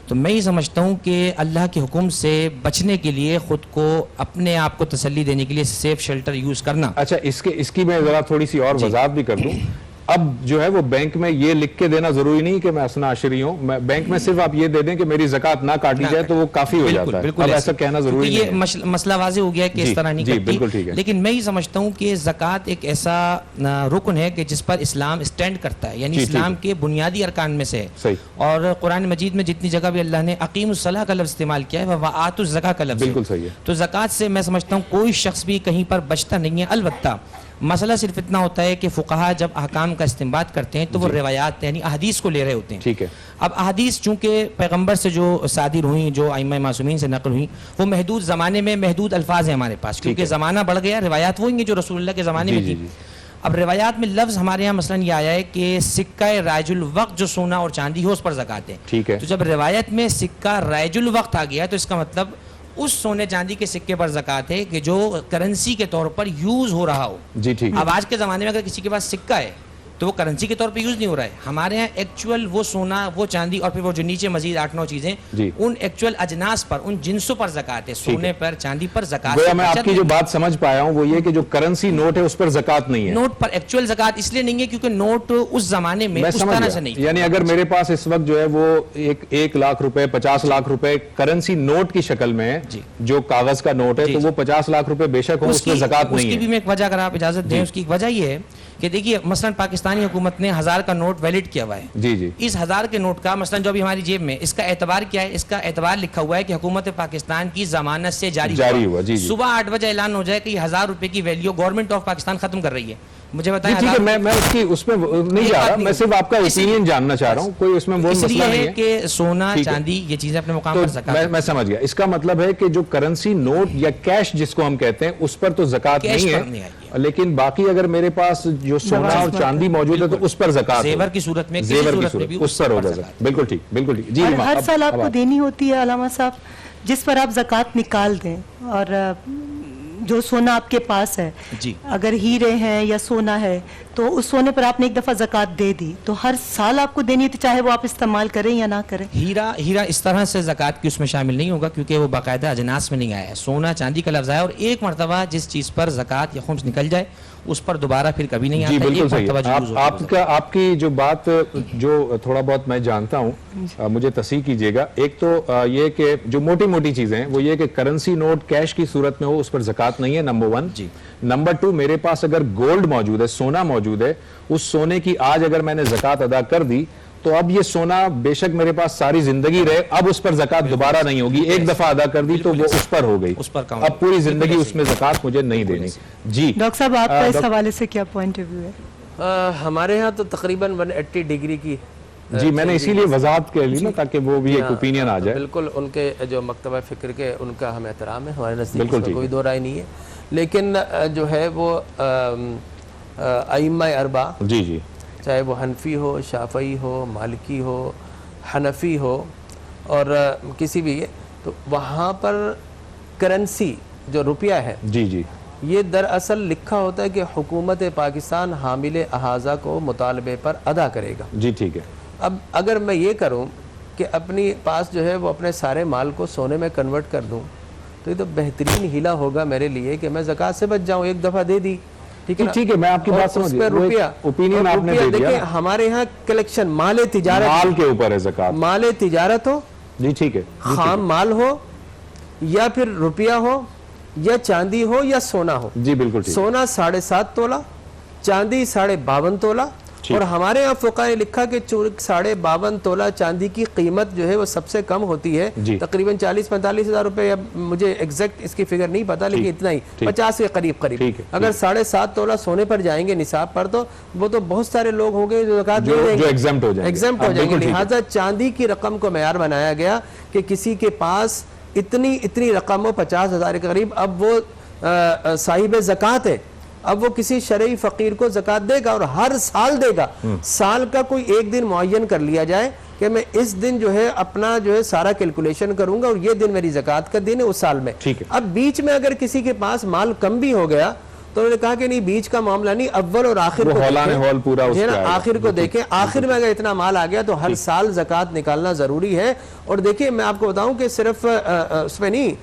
تو میں یہ سمجھتا ہوں کہ اللہ کے حکم سے بچنے کے لیے خود کو اپنے آپ کو تسلی دینے کے لیے سیف شیلٹر یوز کرنا. اچھا, اس کی میں ذرا تھوڑی سی اور وضاحت بھی کر دوں. اب جو ہے وہ بینک میں یہ لکھ کے دینا ضروری نہیں کہ میں اثنا عشری ہوں, بینک میں صرف آپ یہ دے دیں کہ میری زکوٰۃ نہ کاٹی جائے تو وہ کافی ہو جاتا ہے. اب ایسا کہنا ضروری نہیں ہے. یہ مسئلہ واضح ہو گیا کہ اس طرح نہیں کرتی. لیکن میں یہ سمجھتا ہوں کہ زکوٰۃ ایک ایسا رکن ہے کہ جس پر اسلام اسٹینڈ کرتا ہے, یعنی اسلام کے بنیادی ارکان میں سے ہے. اور قرآن مجید میں جتنی جگہ بھی اللہ نے اقیم الصلاۃ کا لفظ استعمال کیا ہے, وآتوا الزکاۃ کا لفظ بالکل صحیح ہے. تو زکوٰۃ سے میں سمجھتا ہوں کوئی شخص بھی کہیں پر بچتا نہیں ہے. البتہ مسئلہ صرف اتنا ہوتا ہے کہ فقہا جب احکام کا استنباط کرتے ہیں تو وہ روایات یعنی احادیث کو لے رہے ہوتے ہیں. ٹھیک ہے. اب احادیث چونکہ پیغمبر سے جو صادر ہوئیں, جو ائمہ معصومین سے نقل ہوئیں, وہ محدود زمانے میں محدود الفاظ ہیں ہمارے پاس, کیونکہ زمانہ بڑھ گیا. روایات وہی ہیں جو رسول اللہ کے زمانے میں تھی. اب روایات میں لفظ ہمارے یہاں مثلا یہ آیا ہے کہ سکہ رائج الوقت جو سونا اور چاندی ہو اس پر زکوٰۃ ہے. ٹھیک ہے. تو جب روایت میں سکہ رائج الوقت آ گیا تو اس کا مطلب اس سونے چاندی کے سکے پر زکوٰۃ ہے کہ جو کرنسی کے طور پر یوز ہو رہا ہو. جی ٹھیک. اب آج کے زمانے میں اگر کسی کے پاس سکہ ہے تو وہ کرنسی کے طور پہ یوز نہیں ہو رہا ہے. ہمارے یہاں ایکچوئل وہ سونا, وہ چاندی اور پھر وہ جو نیچے مزید 8-9 چیزیں, ان ایکچوئل اجناس پر, ان جنسوں پر زکوٰۃ ہے. سونے پر, چاندی پر زکوٰۃ. میں آپ کی جو بات سمجھ پایا ہوں وہ یہ کہ جو کرنسی نوٹ ہے اس پر زکوٰۃ نہیں ہے. نوٹ پر ایکچوئل زکوٰۃ اس لیے نہیں ہے کیونکہ نوٹ اس زمانے میں اس طرح سے نہیں. یعنی اگر میرے پاس اس وقت جو ہے وہ 1 لاکھ روپے, 50 لاکھ روپے کرنسی نوٹ کی شکل میں ہے, جو کاغذ کا نوٹ ہے, تو وہ 50 لاکھ روپے بے شک ہو, اس میں زکوٰۃ نہیں ہے. اس کی بھی میں ایک وجہ اگر آپ اجازت دیں, اس کی ایک وجہ یہ ہے کہ دیکھیے مثلا پاکستانی حکومت نے 1000 کا نوٹ ویلڈ کیا ہوا ہے. جی جی. اس 1000 کے نوٹ کا مثلا جو ابھی ہماری جیب میں, اس کا اعتبار کیا ہے؟ اس کا اعتبار لکھا ہوا ہے کہ حکومت پاکستان کی ضمانت سے جاری ہوا. جی جی. صبح 8 بجے اعلان ہو جائے کہ یہ 1000 روپے کی ویلیو گورنمنٹ آف پاکستان ختم کر رہی ہے. مجھے بتائیں. ٹھیک ہے, میں اس میں نہیں جا رہا, میں صرف آپ کا اوپینین جاننا چاہ رہا ہوں, کوئی اس میں وہ مسئلہ نہیں ہے کہ سونا چاندی یہ چیزیں اپنے مقام پر زکوٰۃ. میں سمجھ گیا. اس کا مطلب ہے کہ جو کرنسی نوٹ یا کیش جس کو ہم کہتے ہیں اس پر تو زکوٰۃ نہیں ہے, لیکن باقی اگر میرے پاس جو سونا اور چاندی موجود ہے تو اس پر زکوٰۃ, زیور کی صورت میں, اس پر ہوگا. بالکل ٹھیک, بالکل ٹھیک. جی, ہر سال آپ کو دینی ہوتی ہے علامہ صاحب, جس پر آپ زکوٰۃ نکال دیں. اور جو سونا آپ کے پاس ہے, اگر ہیرے ہیں یا سونا ہے تو اس سونے پر آپ نے ایک دفعہ زکوٰۃ دے دی تو ہر سال آپ کو دینی تھی, چاہے وہ آپ استعمال کریں یا نہ کریں. ہیرا اس طرح سے زکوٰۃ کی اس میں شامل نہیں ہوگا کیونکہ وہ باقاعدہ اجناس میں نہیں آیا ہے. سونا چاندی کا لفظ آیا, اور ایک مرتبہ جس چیز پر زکوٰۃ یا خمس نکل جائے اس پر دوبارہ پھر کبھی نہیں آتا. جی بالکل صحیح. آپ کی جو بات جو تھوڑا بہت میں جانتا ہوں, مجھے تصحیح کیجیے گا. ایک تو یہ کہ جو موٹی موٹی چیزیں ہیں وہ یہ کہ کرنسی نوٹ کیش کی صورت میں ہو اس پر زکوٰۃ نہیں ہے, نمبر 1. نمبر 2, میرے پاس اگر گولڈ موجود ہے, سونا موجود ہے, اس سونے کی آج اگر میں نے زکوٰۃ ادا کر دی تو اب یہ سونا بے شک میرے پاس ساری زندگی رہے, اب اس پر زکوٰۃ دوبارہ نہیں ہوگی. ایک دفعہ ادا کر دی تو وہ اس پر ہو گئی, اب پوری زندگی اس میں زکوٰۃ مجھے نہیں دینی. جی ڈاکٹر صاحب, آپ کا اس حوالے سے کیا پوائنٹ آف ویو ہے؟ ہمارے ہاں تو تقریباً 180 ڈگری کی. جی, میں نے اسی لیے وضاحت کر لی نا تاکہ وہ بھی ایک اوپینین آ جائے. بالکل, ان کے جو مکتبہ فکر کے ان کا ہمیں احترام ہے, ہمارے نزدیک کوئی دو رائے نہیں ہے. لیکن جو ہے وہ ائمہ اربعہ, جی جی, چاہے وہ حنفی ہو, شافعی ہو, مالکی ہو, حنفی ہو, اور کسی بھی تو وہاں پر کرنسی جو روپیہ ہے جی جی یہ دراصل لکھا ہوتا ہے کہ حکومت پاکستان حامل احاذہ کو مطالبے پر ادا کرے گا. جی ٹھیک ہے. اب اگر میں یہ کروں کہ اپنی پاس جو ہے وہ اپنے سارے مال کو سونے میں کنورٹ کر دوں تو یہ تو بہترین ہیلا ہوگا میرے لیے کہ میں زکوٰۃ سے بچ جاؤں. ایک دفعہ دے دی ٹھیک ہے نا, ٹھیک ہے میں آپ کی بات سمجھ گیا. روپیہ اوپینین آپ نے دے دیا. دیکھیں ہمارے ہاں کلیکشن مال تجارت, مال کے اوپر ہے زکوٰۃ. مال تجارت ہو, جی ٹھیک ہے, خام مال ہو یا پھر روپیہ ہو یا چاندی ہو یا سونا ہو. جی بالکل ٹھیک. سونا 7.5 تولہ, چاندی 52.5 تولہ. اور ہمارے یہاں فقہ نے لکھا کہ 52.5 تولہ چاندی کی قیمت جو ہے وہ سب سے کم ہوتی ہے, تقریباً 40-45 ہزار روپے. اب مجھے ایگزیکٹ اس کی فگر نہیں پتا لیکن اتنا ہی 50 کے قریب. اگر 7.5 تولہ سونے پر جائیں گے نصاب پر تو وہ تو بہت سارے لوگ ہوں گے جو زکوٰۃ دے دیں گے, ایگزمپٹ ہو جائیں گے. لہٰذا چاندی کی رقم کو معیار بنایا گیا کہ کسی کے پاس اتنی رقم ہو 50,000 کے قریب, اب وہ صاحب زکوٰۃ ہے, اب وہ کسی شرعی فقیر کو زکوٰۃ دے گا اور ہر سال دے گا. سال کا کوئی ایک دن معین کر لیا جائے کہ میں اس دن جو ہے اپنا جو ہے سارا کیلکولیشن کروں گا اور یہ دن میری زکوٰۃ کا دن ہے اس سال میں. اب بیچ میں اگر کسی کے پاس مال کم بھی ہو گیا تو انہوں نے کہا کہ نہیں بیچ کا معاملہ نہیں, اول اور آخر کو آخر کو دیکھیں. آخر میں اگر اتنا مال آ گیا تو ہر سال زکوٰۃ نکالنا ضروری ہے. اور دیکھیں میں آپ کو بتاؤں کہ صرف اس پہ نہیں,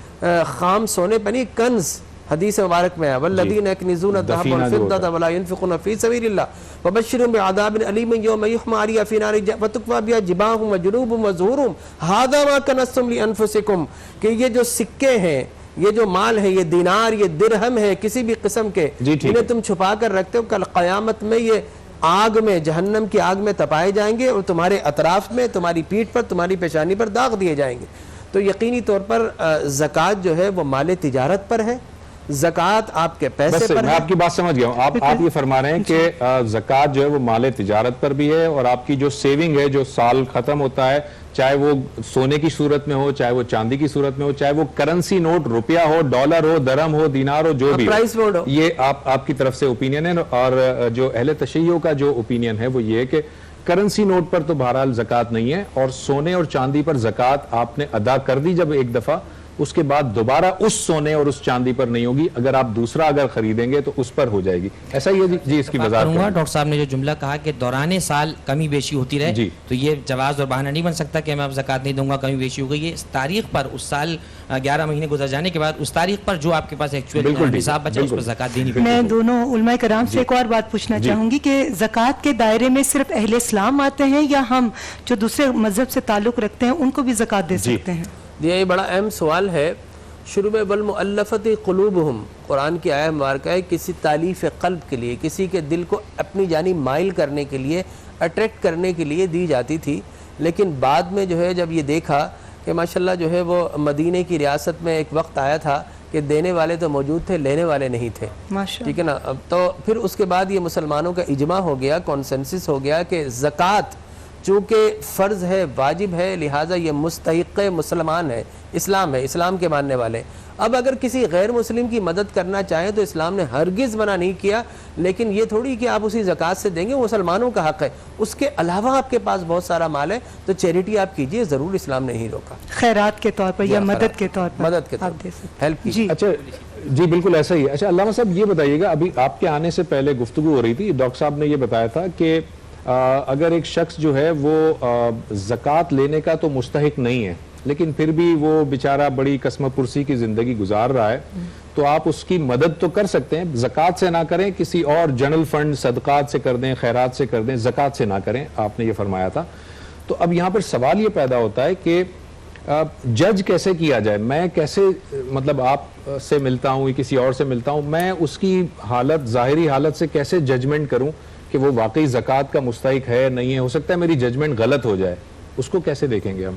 خام سونے پہ نہیں, کنز حدیث مبارک میں ہے والذین یکنزون الذهب والفضة ولا ينفقون في سبيل الله وبشرهم بعذاب أليم يوم يحمى عليها في نار فتكوى بها جباههم وجنوبهم وظهورهم هذا ما كنزتم لأنفسكم. کہ یہ جو سکے ہیں, یہ جو مال ہے, یہ دینار, یہ درہم ہے کسی بھی قسم کے, انہیں تم چھپا کر رکھتے ہو, کل قیامت میں یہ آگ میں, جہنم کی آگ میں تپائے جائیں گے اور تمہارے اطراف میں, تمہاری پیٹھ پر, تمہاری پیشانی پر داغ دیے جائیں گے. تو یقینی طور پر زکوٰۃ جو ہے وہ مال تجارت پر ہے, زکوٰۃ آپ کے پیسے پر ہے. میں آپ کی بات سمجھ گیا ہوں. آپ یہ فرما رہے ہیں کہ زکوٰۃ جو ہے وہ مال تجارت پر بھی ہے, اور آپ کی جو سیونگ ہے جو سال ختم ہوتا ہے, چاہے وہ سونے کی صورت میں ہو, چاہے وہ چاندی کی صورت میں ہو, چاہے وہ کرنسی نوٹ, روپیہ ہو, ڈالر ہو, درہم ہو, دینار ہو, جو بھی ہو, یہ آپ کی طرف سے اوپینین ہے. اور جو اہل تشیع کا جو اوپینین ہے وہ یہ ہے کہ کرنسی نوٹ پر تو بہرحال زکوٰۃ نہیں ہے, اور سونے اور چاندی پر زکوٰۃ آپ نے ادا کر دی جب ایک دفعہ, اس کے بعد دوبارہ اس سونے اور اس چاندی پر نہیں ہوگی. اگر آپ دوسرا اگر خریدیں گے تو اس پر ہو جائے گی. ایسا ہی ہے جی. اس کی وضاحت کروں گا. ڈاکٹر صاحب نے جو جملہ کہا کہ دوران سال کمی بیشی ہوتی رہے, تو یہ جواز اور بہانہ نہیں بن سکتا کہ میں اب زکوٰۃ نہیں دوں گا, کمی بیشی ہو گئی. یہ اس تاریخ پر, اس سال 11 مہینے گزر جانے کے بعد اس تاریخ پر جو آپ کے پاس ایکچوئل حساب بچا اس پر زکوٰۃ دینی پڑے. میں دونوں علماء کرام سے ایک اور بات پوچھنا چاہوں گی کہ زکوٰۃ کے دائرے میں صرف اہل اسلام آتے ہیں یا ہم جو دوسرے مذہب سے تعلق رکھتے ہیں ان کو بھی زکوٰۃ دے سکتے ہیں؟ یہ بڑا اہم سوال ہے. شروع میں والمؤلفۃ قلوبہم, قرآن کی آیت مبارکہ ہے کسی تالیف قلب کے لیے, کسی کے دل کو اپنی جانب مائل کرنے کے لیے, اٹریکٹ کرنے کے لیے دی جاتی تھی. لیکن بعد میں جو ہے جب یہ دیکھا کہ ماشاءاللہ جو ہے وہ مدینے کی ریاست میں ایک وقت آیا تھا کہ دینے والے تو موجود تھے, لینے والے نہیں تھے, ٹھیک ہے نا. تو پھر اس کے بعد یہ مسلمانوں کا اجماع ہو گیا, کانسنسس ہو گیا کہ زکوٰۃ چونکہ فرض ہے, واجب ہے, لہٰذا یہ مستحق مسلمان ہے, اسلام ہے, اسلام کے ماننے والے. اب اگر کسی غیر مسلم کی مدد کرنا چاہیں تو اسلام نے ہرگز منع نہیں کیا, لیکن یہ تھوڑی کہ آپ اسی زکوٰۃ سے دیں گے, وہ مسلمانوں کا حق ہے. اس کے علاوہ آپ کے پاس بہت سارا مال ہے تو چیریٹی آپ کیجئے, ضرور اسلام نے نہیں روکا. خیرات کے طور پر یا مدد کے طور پر, مدد کے طور پر ہیلپ کی. اچھا جی بالکل ایسا ہی ہے. اچھا علامہ صاحب یہ بتائیے گا, ابھی آپ کے آنے سے پہلے گفتگو ہو رہی تھی, ڈاکٹر صاحب نے یہ بتایا تھا کہ اگر ایک شخص جو ہے وہ زکوٰۃ لینے کا تو مستحق نہیں ہے, لیکن پھر بھی وہ بیچارہ بڑی قسم پرسی کی زندگی گزار رہا ہے, تو آپ اس کی مدد تو کر سکتے ہیں, زکوٰۃ سے نہ کریں, کسی اور جنرل فنڈ صدقات سے کر دیں, خیرات سے کر دیں, زکوٰۃ سے نہ کریں, آپ نے یہ فرمایا تھا. تو اب یہاں پر سوال یہ پیدا ہوتا ہے کہ جج کیسے کیا جائے, میں کیسے مطلب آپ سے ملتا ہوں, کسی اور سے ملتا ہوں, میں اس کی حالت, ظاہری حالت سے کیسے ججمنٹ کروں کہ وہ واقعی زکوٰۃ کا مستحق ہے نہیں ہے؟ ہو سکتا ہے میری ججمنٹ غلط ہو جائے, اس کو کیسے دیکھیں گے ہم؟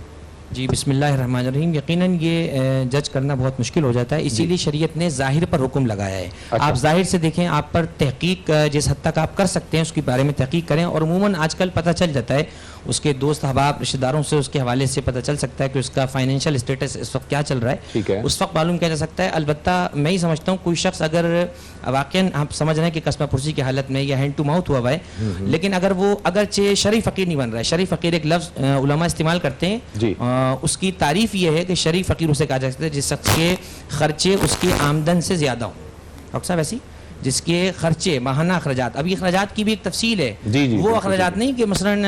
جی بسم اللہ الرحمن الرحیم. یقیناً یہ جج کرنا بہت مشکل ہو جاتا ہے, اسی لیے شریعت نے ظاہر پر حکم لگایا ہے. آپ ظاہر سے دیکھیں, آپ پر تحقیق جس حد تک آپ کر سکتے ہیں اس کے بارے میں تحقیق کریں, اور عموماً آج کل پتہ چل جاتا ہے, اس کے دوست احباب رشتہ داروں سے اس کے حوالے سے پتہ چل سکتا ہے کہ اس کا فائنینشیل اسٹیٹس اس وقت کیا چل رہا ہے, اس وقت معلوم کیا جا سکتا ہے. البتہ میں ہی سمجھتا ہوں کوئی شخص اگر واقعاً آپ سمجھ رہے ہیں کہ قسمہ پرسی کی حالت میں یا ہینڈ ٹو ماؤتھ ہوا ہے, لیکن اگر وہ اگرچہ شرعی فقیر نہیں بن رہا ہے, شرعی فقیر ایک لفظ علماء استعمال کرتے ہیں, اس کی تعریف یہ ہے کہ شریف فقیر اسے کہا جا سکتا ہے جس شخص کے خرچے اس کی آمدن سے زیادہ ہوں. ڈاکٹر صاحب ایسی جس کے خرچے ماہانہ اخراجات, اب یہ اخراجات کی بھی ایک تفصیل ہے, وہ اخراجات نہیں کہ مثلاً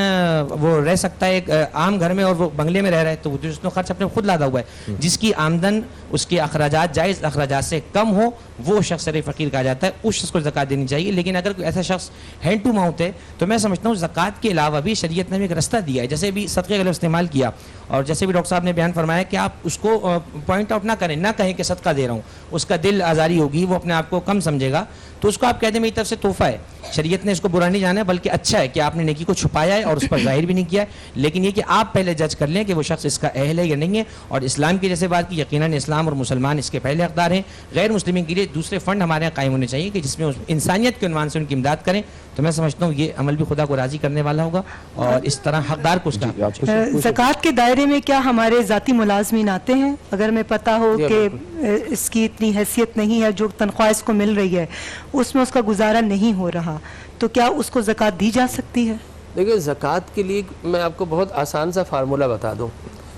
وہ رہ سکتا ہے ایک عام گھر میں اور وہ بنگلے میں رہ رہا ہے تو اس نے خرچ اپنے خود لادا ہوا ہے, جس کی آمدن اس کے اخراجات جائز اخراجات سے کم ہو وہ شخص شریف فقیر کہا جاتا ہے, اس شخص کو زکوٰۃ دینی چاہیے. لیکن اگر کوئی ایسا شخص ہینڈ ٹو ماؤتھ ہے تو میں سمجھتا ہوں زکوٰۃ کے علاوہ بھی شریعت نے بھی ایک رستہ دیا ہے, جیسے بھی صدقے کا لفظ استعمال کیا اور جیسے بھی ڈاکٹر صاحب نے بیان فرمایا کہ آپ اس کو پوائنٹ آؤٹ نہ کریں, نہ کہیں کہ صدقہ دے رہا ہوں, اس کا دل آزاری ہوگی, وہ اپنے آپ کو کم سمجھے گا, تو اس کو آپ کہہ دیں میری طرف سے تحفہ ہے. شریعت نے اس کو برا نہیں جانا ہے بلکہ اچھا ہے کہ آپ نے نیکی کو چھپایا ہے اور اس پر ظاہر بھی نہیں کیا ہے, لیکن یہ کہ آپ پہلے جج کر لیں کہ وہ شخص اس کا اہل ہے یا نہیں ہے. اور اسلام کی جیسے بات کی, یقیناً اسلام اور مسلمان اس کے پہلے حقدار ہیں. غیر مسلمین کے لیے دوسرے فنڈ ہمارے یہاں قائم ہونے چاہیے کہ جس میں انسانیت کے عنوان سے ان کی امداد کریں, تو میں سمجھتا ہوں یہ عمل بھی خدا کو راضی کرنے والا ہوگا اور اس طرح حقدار کو اس کا. زکوٰۃ کے دائرے میں کیا ہمارے ذاتی ملازمین آتے ہیں؟ اگر میں پتہ ہو کہ اس کی اتنی حیثیت نہیں ہے, جو تنخواہ اس کو مل رہی ہے اس میں اس کا گزارا نہیں ہو رہا, تو کیا اس کو زکوٰۃ دی جا سکتی ہے؟ دیکھیں زکوٰۃ کے لیے میں آپ کو بہت آسان سا فارمولہ بتا دوں,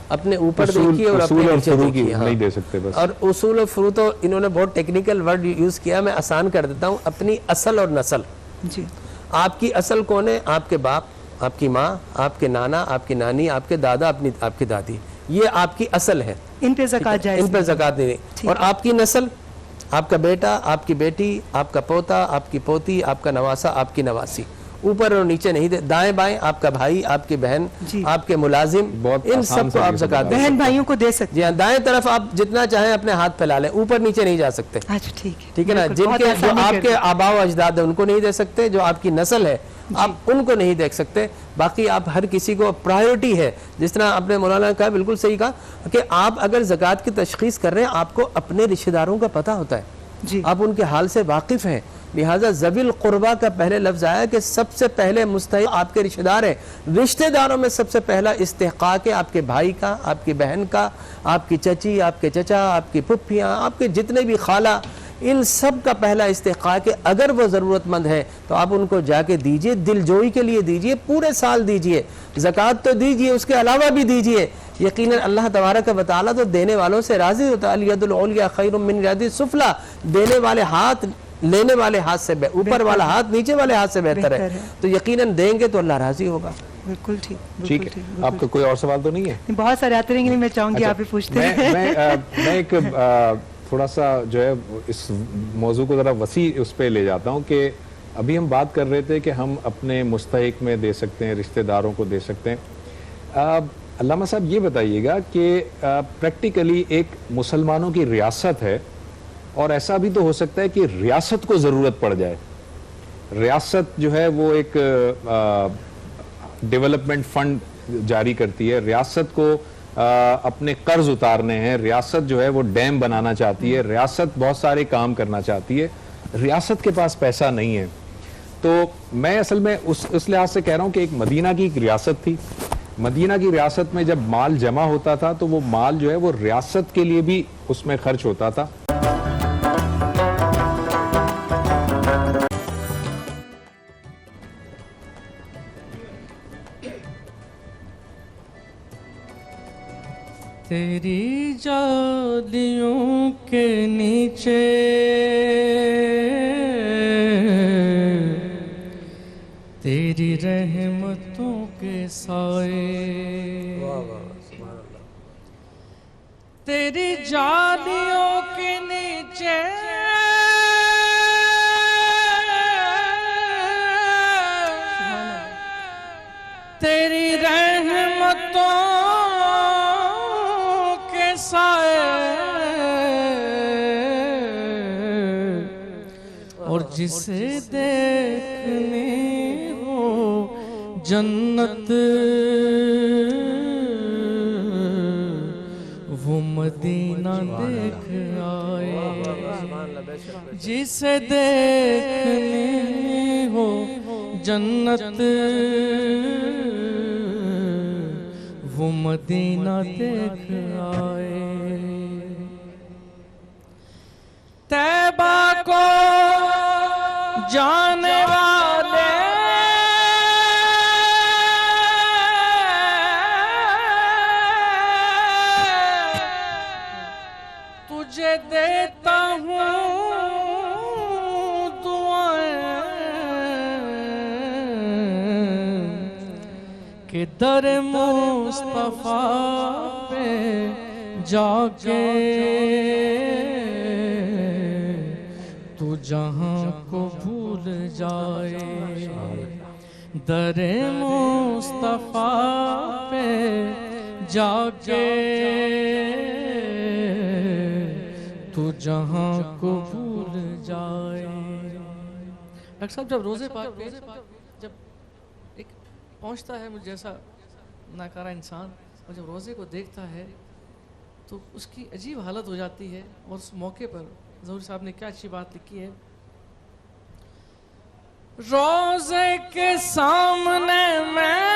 اپنے اوپر دیکھیے اور اپنے نیچے دیکھیے. نہیں دے سکتے بس. اور اصول و فروع تو انہوں نے بہت ٹیکنیکل ورڈ یوز کیا, میں آسان کر دیتا ہوں. اپنی اصل اور نسل. جی, آپ کی اصل کون ہے؟ آپ کے باپ, آپ کی ماں, آپ کے نانا, آپ کی نانی, آپ کے دادا, آپ کی دادی, یہ آپ کی اصل ہے. ان پہ زکوٰۃ جائز, ان پہ زکوٰۃ نہیں. اور آپ کی نسل, آپ کا بیٹا, آپ کی بیٹی, آپ کا پوتا, آپ کی پوتی, آپ کا نواسا, آپ کی نواسی, اوپر اور نیچے نہیں دے. دائیں بائیں آپ کا بھائی, آپ کی بہن, آپ کے ملازم, ان سب کو آپ زکوٰۃ دیں. بہن بھائیوں کو دے سکتے. جی ہاں, دائیں طرف آپ جتنا چاہیں اپنے ہاتھ پھیلا لیں, اوپر نیچے نہیں جا سکتے. اچھا ٹھیک ہے, ٹھیک ہے نا. جن کے جو آپ کے آباء و اجداد ہیں ان کو نہیں دے سکتے, جو آپ کی نسل ہے آپ ان کو نہیں دیکھ سکتے. باقی آپ ہر کسی کو پرائیورٹی ہے, جس طرح آپ نے مولانا نے کہا, بالکل صحیح کہا کہ آپ اگر زکوٰۃ کی تشخیص کر رہے ہیں آپ کو اپنے رشتہ داروں کا پتہ ہوتا ہے, آپ ان کے حال سے واقف ہیں. لہٰذا ذوی القربہ کا پہلے لفظ آیا کہ سب سے پہلے مستحق آپ کے رشتہ دار ہیں. رشتہ داروں میں سب سے پہلا استحقاق ہے آپ کے بھائی کا, آپ کی بہن کا, آپ کی چچی, آپ کے چچا, آپ کی پھپھیاں, آپ کے جتنے بھی خالہ, ان سب کا پہلا استحقاق ہے. اگر وہ ضرورت مند ہے تو آپ ان کو جا کے دیجئے, دل جوئی کے لیے دیجئے, پورے سال دیجئے. زکوٰۃ تو دیجئے, اس کے علاوہ بھی دیجئے. یقیناً اللہ تبارک و تعالیٰ تو دینے والوں سے راضی ہوتا ہے. الید العلیٰ خیر من الید السفلیٰ, دینے والے ہاتھ لینے والے ہاتھ سے اوپر والا ہاتھ نیچے والے ہاتھ سے بہتر ہے. تو یقیناً دیں گے تو اللہ راضی ہوگا. بالکل ٹھیک. ٹھیک ہے, آپ کا کوئی اور سوال تو نہیں ہے؟ بہت سارے آتے رہیں گے, میں چاہوں گی آپ بھی پوچھتے ہیں. میں ایک تھوڑا سا جو ہے اس موضوع کو ذرا وسیع اس پہ لے جاتا ہوں کہ ابھی ہم بات کر رہے تھے کہ ہم اپنے مستحق میں دے سکتے ہیں, رشتہ داروں کو دے سکتے ہیں. علامہ صاحب یہ بتائیے گا کہ پریکٹیکلی ایک مسلمانوں کی ریاست ہے اور ایسا بھی تو ہو سکتا ہے کہ ریاست کو ضرورت پڑ جائے. ریاست جو ہے وہ ایک ڈیولپمنٹ فنڈ جاری کرتی ہے, ریاست کو اپنے قرض اتارنے ہیں, ریاست جو ہے وہ ڈیم بنانا چاہتی ہے, ریاست بہت سارے کام کرنا چاہتی ہے, ریاست کے پاس پیسہ نہیں ہے. تو میں اصل میں اس لحاظ سے کہہ رہا ہوں کہ ایک مدینہ کی ایک ریاست تھی, مدینہ کی ریاست میں جب مال جمع ہوتا تھا تو وہ مال جو ہے وہ ریاست کے لیے بھی اس میں خرچ ہوتا تھا. تیری جادیوں کے نیچے تیری رحمتوں کے سائے, تیری جادیوں کے نیچے تیری رحمتوں اور جسے دیکھنے ہو جنت وہ مدینہ دیکھ آئے, جسے دیکھنے ہو جنت وہ مدینہ دیکھ آئے. طیبہ کو جانے والے دیتا ہوں دعائیں کہ در مصطفیٰ پہ جا کے تو جہاں کو بھول جائے، در مصطفیٰ پہ جا کے تو جہاں کو بھول جائے۔ ڈاکٹر صاحب جب روزے پاک پہ جب ایک پہنچتا ہے مجھ جیسا ناکارہ انسان اور جب روزے کو دیکھتا ہے تو اس کی عجیب حالت ہو جاتی ہے، اور اس موقع پر ظہور صاحب نے کیا اچھی بات لکھی ہے، روزے کے سامنے میں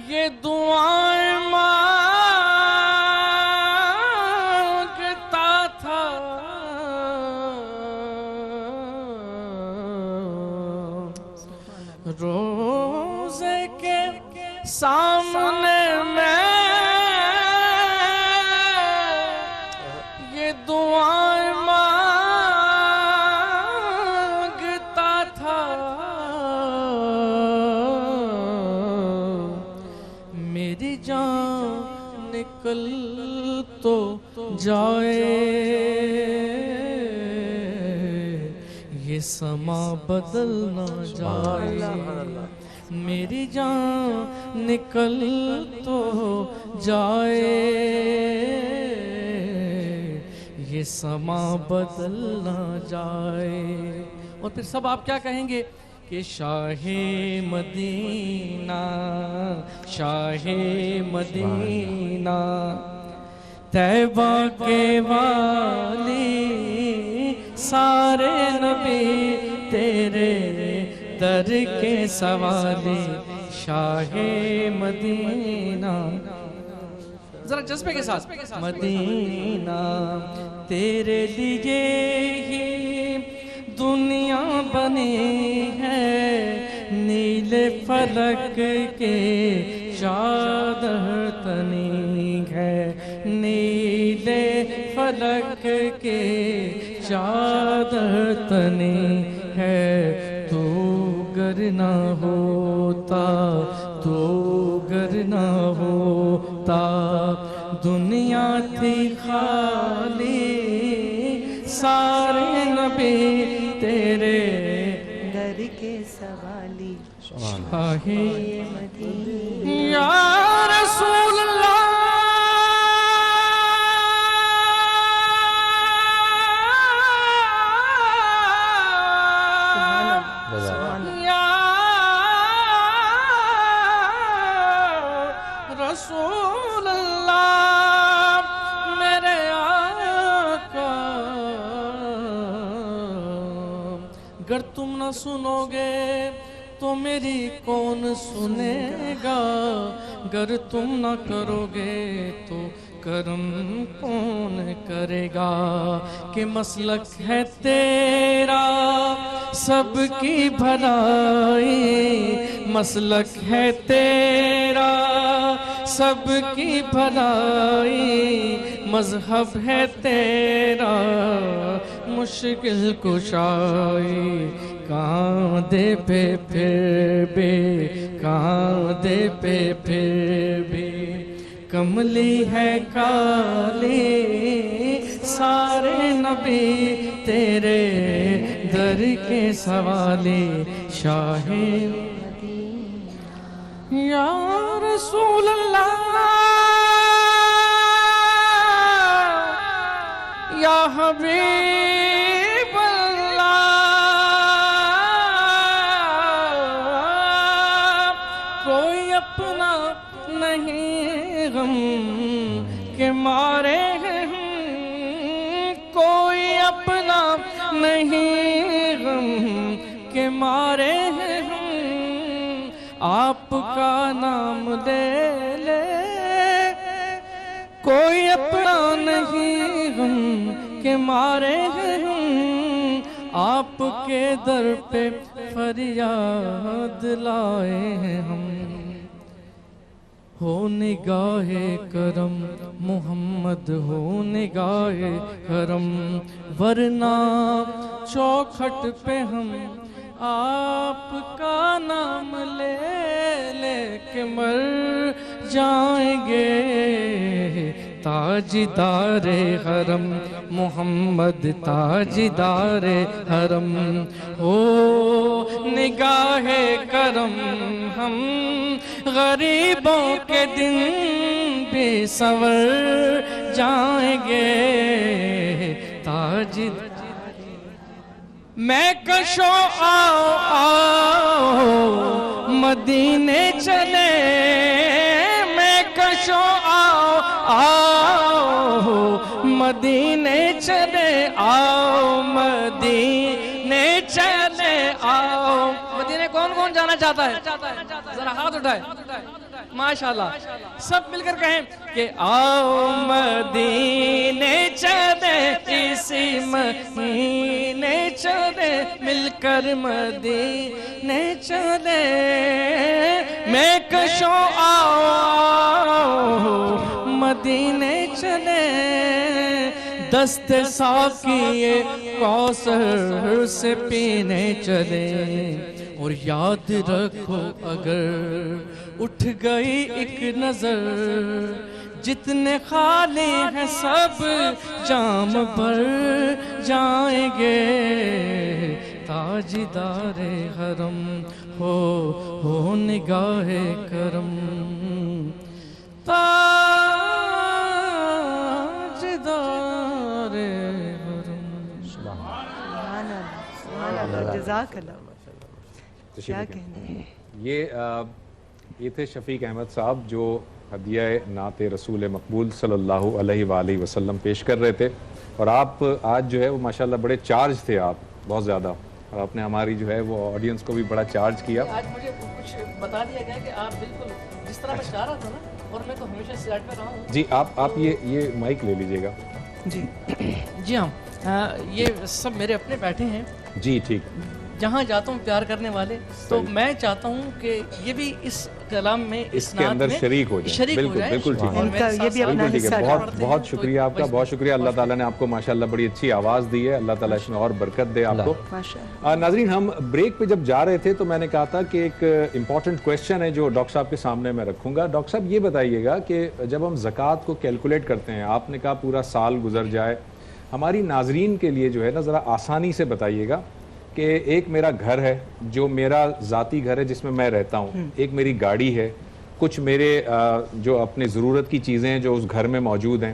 یہ دعائیں مانگتا تھا، روزے کے سامنے میں یہ دعائیں مانگتا تھا، میری جان نکل تو جائے، یہ سما بدل نہ جائے، میری جان نکل تو جائے، یہ سما بدل نہ جائے۔ اور پھر سب آپ کیا کہیں گے کہ شاہ مدینہ، شاہ مدینہ، طیبہ کے والی، سارے نبی تیرے در کے سوالی، شاہ مدینہ، ذرا جذبے کے ساتھ، مدینہ تیرے لیے ہی دنیا بنی ہے، نیلے فلک کے چادر تنی ہے، نیلے فلک کے چادر تنی ہے، تو گر نہ ہوتا، تو گر نہ ہوتا، دنیا تھی خالی، سارے نبی تیرے در کے سوالی، شاہ مدینہ، یا رسول اللہ، یا رسول اللہ، میرے آقا، اگر تم نہ سنو گے تو میری کون سنے گا، اگر تم نہ کرو گے تو کرم کون کرے گا، کہ مسلک ہے تیرا سب کی بھلائی، مسلک ہے تیرا سب کی بھلائی، مذہب ہے تیرا مشکل کشائی، کاندھے پہ پھر بھی، کاندھے پہ پھر بھی، کملی ہے کالی، سارے نبی تیرے در کے سوالی، شاہ یا رسول اللہ، یا حبیب اللہ، کوئی اپنا نہیں غم کے مارے ہیں، کوئی اپنا نہیں غم کے مارے ہیں، آپ کا نام لے لے، کوئی اپنا نہیں غم کے مارے ہیں، آپ کے در پہ فریاد لائے ہیں ہم، ہو نگاہ کرم محمد ہو نگاہ کرم، ورنہ چوکھٹ پہ ہم آپ کا نام لے لے کے مر جائیں گے۔ تاجدار حرم محمد تاجدار حرم، ہو نگاہ کرم ہم غریبوں کے دن بھی سنور جائیں گے۔ تاجدار میں کشو آؤ آؤ مدینے چلے، میں کشو آؤ آؤ مدینے چلے، آؤ مدینے چلے آؤ۔ مدینے کون کون جانا چاہتا ہے؟ ذرا ہاتھ اٹھائے، ماشاءاللہ سب مل کر کہیں کہ آؤ مدینے چلے، اسی مہینے چلے، مل کر مدینے چلے، میں کشوں آؤ مدینے چلے، دست ساقی کوثر سے پینے چلے۔ اور یاد رکھو اگر اٹھ گئی ایک نظر، جتنے خالی ہیں سب جام بھر جائیں گے۔ تاجدار حرم ہو نگاہ کرم، تاجدار حرم۔ سبحان اللہ، جزاک اللہ۔ کیا کہنا ہے؟ یہ تھے شفیق احمد صاحب جو ہدیہ نعت رسول مقبول صلی اللہ علیہ وآلہ وسلم پیش کر رہے تھے، اور آپ آج جو ہے وہ ماشاءاللہ بڑے چارج تھے، آپ بہت زیادہ، اور آپ نے ہماری جو ہے وہ آڈینس کو بھی بڑا چارج کیا۔ آج مجھے کچھ بتا دیا گیا کہ آپ بالکل جس طرح میں چاہ رہا تھا نا، اور میں تو ہمیشہ سیٹ پہ رہا ہوں۔ جی آپ یہ مائک لے لیجئے گا۔ جی ہاں، یہ سب میرے اپنے بیٹھے ہیں، جی ٹھیک، جہاں جاتا ہوں پیار کرنے والے، تو میں چاہتا ہوں کہ یہ بھی اس کلام میں اس کے اندر شریک ہو جائے۔ بالکل بالکل ٹھیک ہے، بہت شکریہ آپ کا، بہت شکریہ۔ اللہ تعالیٰ نے آپ کو ماشاءاللہ بڑی اچھی آواز دی ہے، اللہ تعالیٰ اس میں اور برکت دے آپ کو۔ ناظرین، ہم بریک پہ جب جا رہے تھے تو میں نے کہا تھا کہ ایک امپورٹنٹ کویسچن ہے جو ڈاکٹر صاحب کے سامنے میں رکھوں گا۔ ڈاکٹر صاحب یہ بتائیے گا کہ جب ہم زکوٰۃ کو کیلکولیٹ کرتے ہیں، آپ نے کہا پورا سال گزر جائے، ہماری ناظرین کے لیے جو ہے نا ذرا آسانی سے بتائیے گا کہ ایک میرا گھر ہے جو میرا ذاتی گھر ہے جس میں میں رہتا ہوں، ایک میری گاڑی ہے، کچھ میرے جو اپنے ضرورت کی چیزیں ہیں جو اس گھر میں موجود ہیں،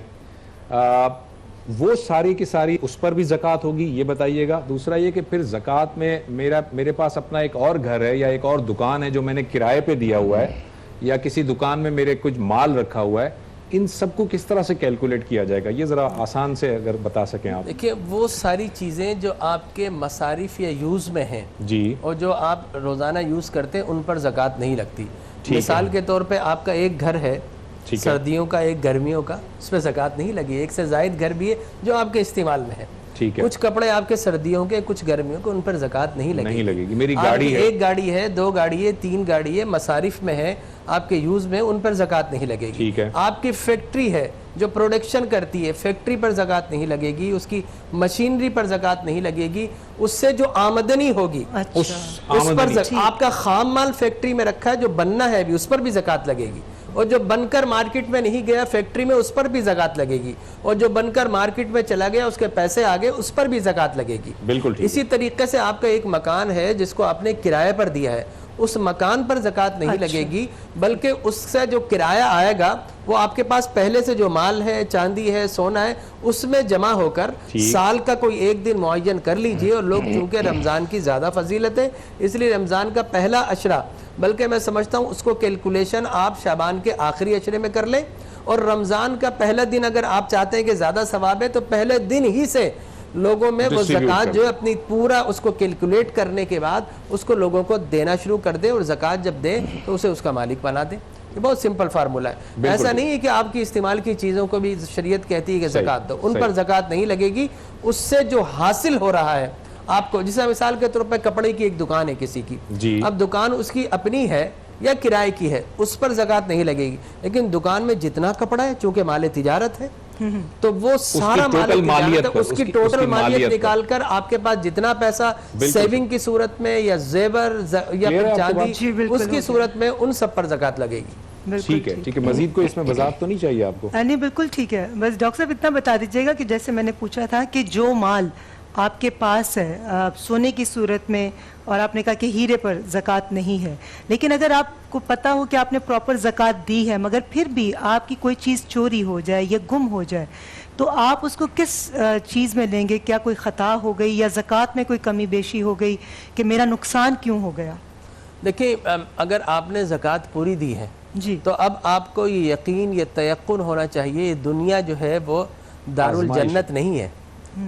وہ ساری کی ساری اس پر بھی زکوٰۃ ہوگی، یہ بتائیے گا۔ دوسرا یہ کہ پھر زکوٰۃ میں میرے پاس اپنا ایک اور گھر ہے یا ایک اور دکان ہے جو میں نے کرائے پہ دیا ہوا ہے، یا کسی دکان میں میرے کچھ مال رکھا ہوا ہے، ان سب کو کس طرح سے کیلکولیٹ کیا جائے گا؟ یہ ذرا آسان سے اگر بتا سکیں آپ۔ دیکھیں، وہ ساری چیزیں جو آپ کے مصارف یا یوز میں ہیں جی، اور جو آپ روزانہ یوز کرتے ہیں، ان پر زکوٰۃ نہیں لگتی۔ مثال کے طور پہ آپ کا ایک گھر ہے، سردیوں کا ایک گرمیوں کا، اس پہ زکوٰۃ نہیں لگی۔ ایک سے زائد گھر بھی ہے جو آپ کے استعمال میں ہے، کچھ کپڑے آپ کے سردیوں کے، کچھ گرمیوں کے، ان پر زکوٰۃ نہیں لگے گی۔ میری گاڑی ہے، ایک گاڑی ہے، دو گاڑی ہے، تین گاڑی ہے، مصارف میں ہے، آپ کے یوز میں، ان پر زکوٰۃ نہیں لگے گی۔ آپ کی فیکٹری ہے جو پروڈکشن کرتی ہے، فیکٹری پر زکوٰۃ نہیں لگے گی، اس کی مشینری پر زکوٰۃ نہیں لگے گی، اس سے جو آمدنی ہوگی اس پر آپ کا خام مال فیکٹری میں رکھا ہے جو بننا ہے ابھی، اس پر بھی زکوٰۃ لگے گی، اور جو بن کر مارکیٹ میں نہیں گیا فیکٹری میں، اس پر بھی زکوٰۃ لگے گی، اور جو بن کر مارکیٹ میں چلا گیا اس کے پیسے آگے، اس پر بھی زکوٰۃ لگے گی۔ بالکل اسی طریقے سے آپ کا ایک مکان ہے جس کو آپ نے کرائے پر دیا ہے، اس مکان پر زکوٰۃ نہیں لگے گی، بلکہ اس سے جو کرایہ آئے گا وہ آپ کے پاس پہلے سے جو مال ہے، چاندی ہے، سونا ہے، اس میں جمع ہو کر سال کا کوئی ایک دن معین کر لیجئے۔ اور لوگ چونکہ رمضان کی زیادہ فضیلت ہے، اس لیے رمضان کا پہلا عشرہ، بلکہ میں سمجھتا ہوں اس کو کیلکولیشن آپ شعبان کے آخری عشرے میں کر لیں، اور رمضان کا پہلا دن اگر آپ چاہتے ہیں کہ زیادہ ثواب ہے تو پہلے دن ہی سے لوگوں میں وہ زکوٰۃ جو اپنی پورا اس کو کیلکولیٹ کرنے کے بعد اس کو لوگوں کو دینا شروع کر دیں، اور زکوٰۃ جب دیں تو اسے اس کا مالک بنا دیں۔ یہ بہت سمپل فارمولہ ہے، ایسا نہیں ہے کہ آپ کی استعمال کی چیزوں کو بھی شریعت کہتی ہے کہ زکوٰۃ دو، ان پر زکوٰۃ نہیں لگے گی۔ اس سے جو حاصل ہو رہا ہے آپ کو، جیسے مثال کے طور پہ کپڑے کی ایک دکان ہے کسی کی، اب دکان اس کی اپنی ہے یا کرائے کی ہے اس پر زکوٰۃ نہیں لگے گی، لیکن دکان میں جتنا کپڑا ہے چونکہ مال تجارت ہے تو وہ سارا مال تجارت ہے، اس کی ٹوٹل مالیت نکال کر آپ کے پاس جتنا پیسہ سیونگ کی صورت میں یا زیور یا پھر چاندی اس کی صورت میں ان سب پر زکوٰۃ لگے گی۔ ٹھیک ہے ٹھیک ہے، مزید کوئی اس میں وضاحت تو نہیں چاہیے آپ کو؟ نہیں بالکل ٹھیک ہے، بس ڈاکٹر صاحب اتنا بتا دیجیے گا کہ جیسے میں نے پوچھا تھا کہ جو مال آپ کے پاس ہے سونے کی صورت میں، اور آپ نے کہا کہ ہیرے پر زکوٰۃ نہیں ہے، لیکن اگر آپ کو پتہ ہو کہ آپ نے پراپر زکوٰۃ دی ہے مگر پھر بھی آپ کی کوئی چیز چوری ہو جائے یا گم ہو جائے تو آپ اس کو کس چیز میں لیں گے؟ کیا کوئی خطا ہو گئی یا زکوٰۃ میں کوئی کمی بیشی ہو گئی کہ میرا نقصان کیوں ہو گیا؟ دیکھیں اگر آپ نے زکوٰۃ پوری دی ہے جی تو اب آپ کو یہ یقین یہ تیقن ہونا چاہیے یہ دنیا جو ہے وہ دارالجنت نہیں ہے۔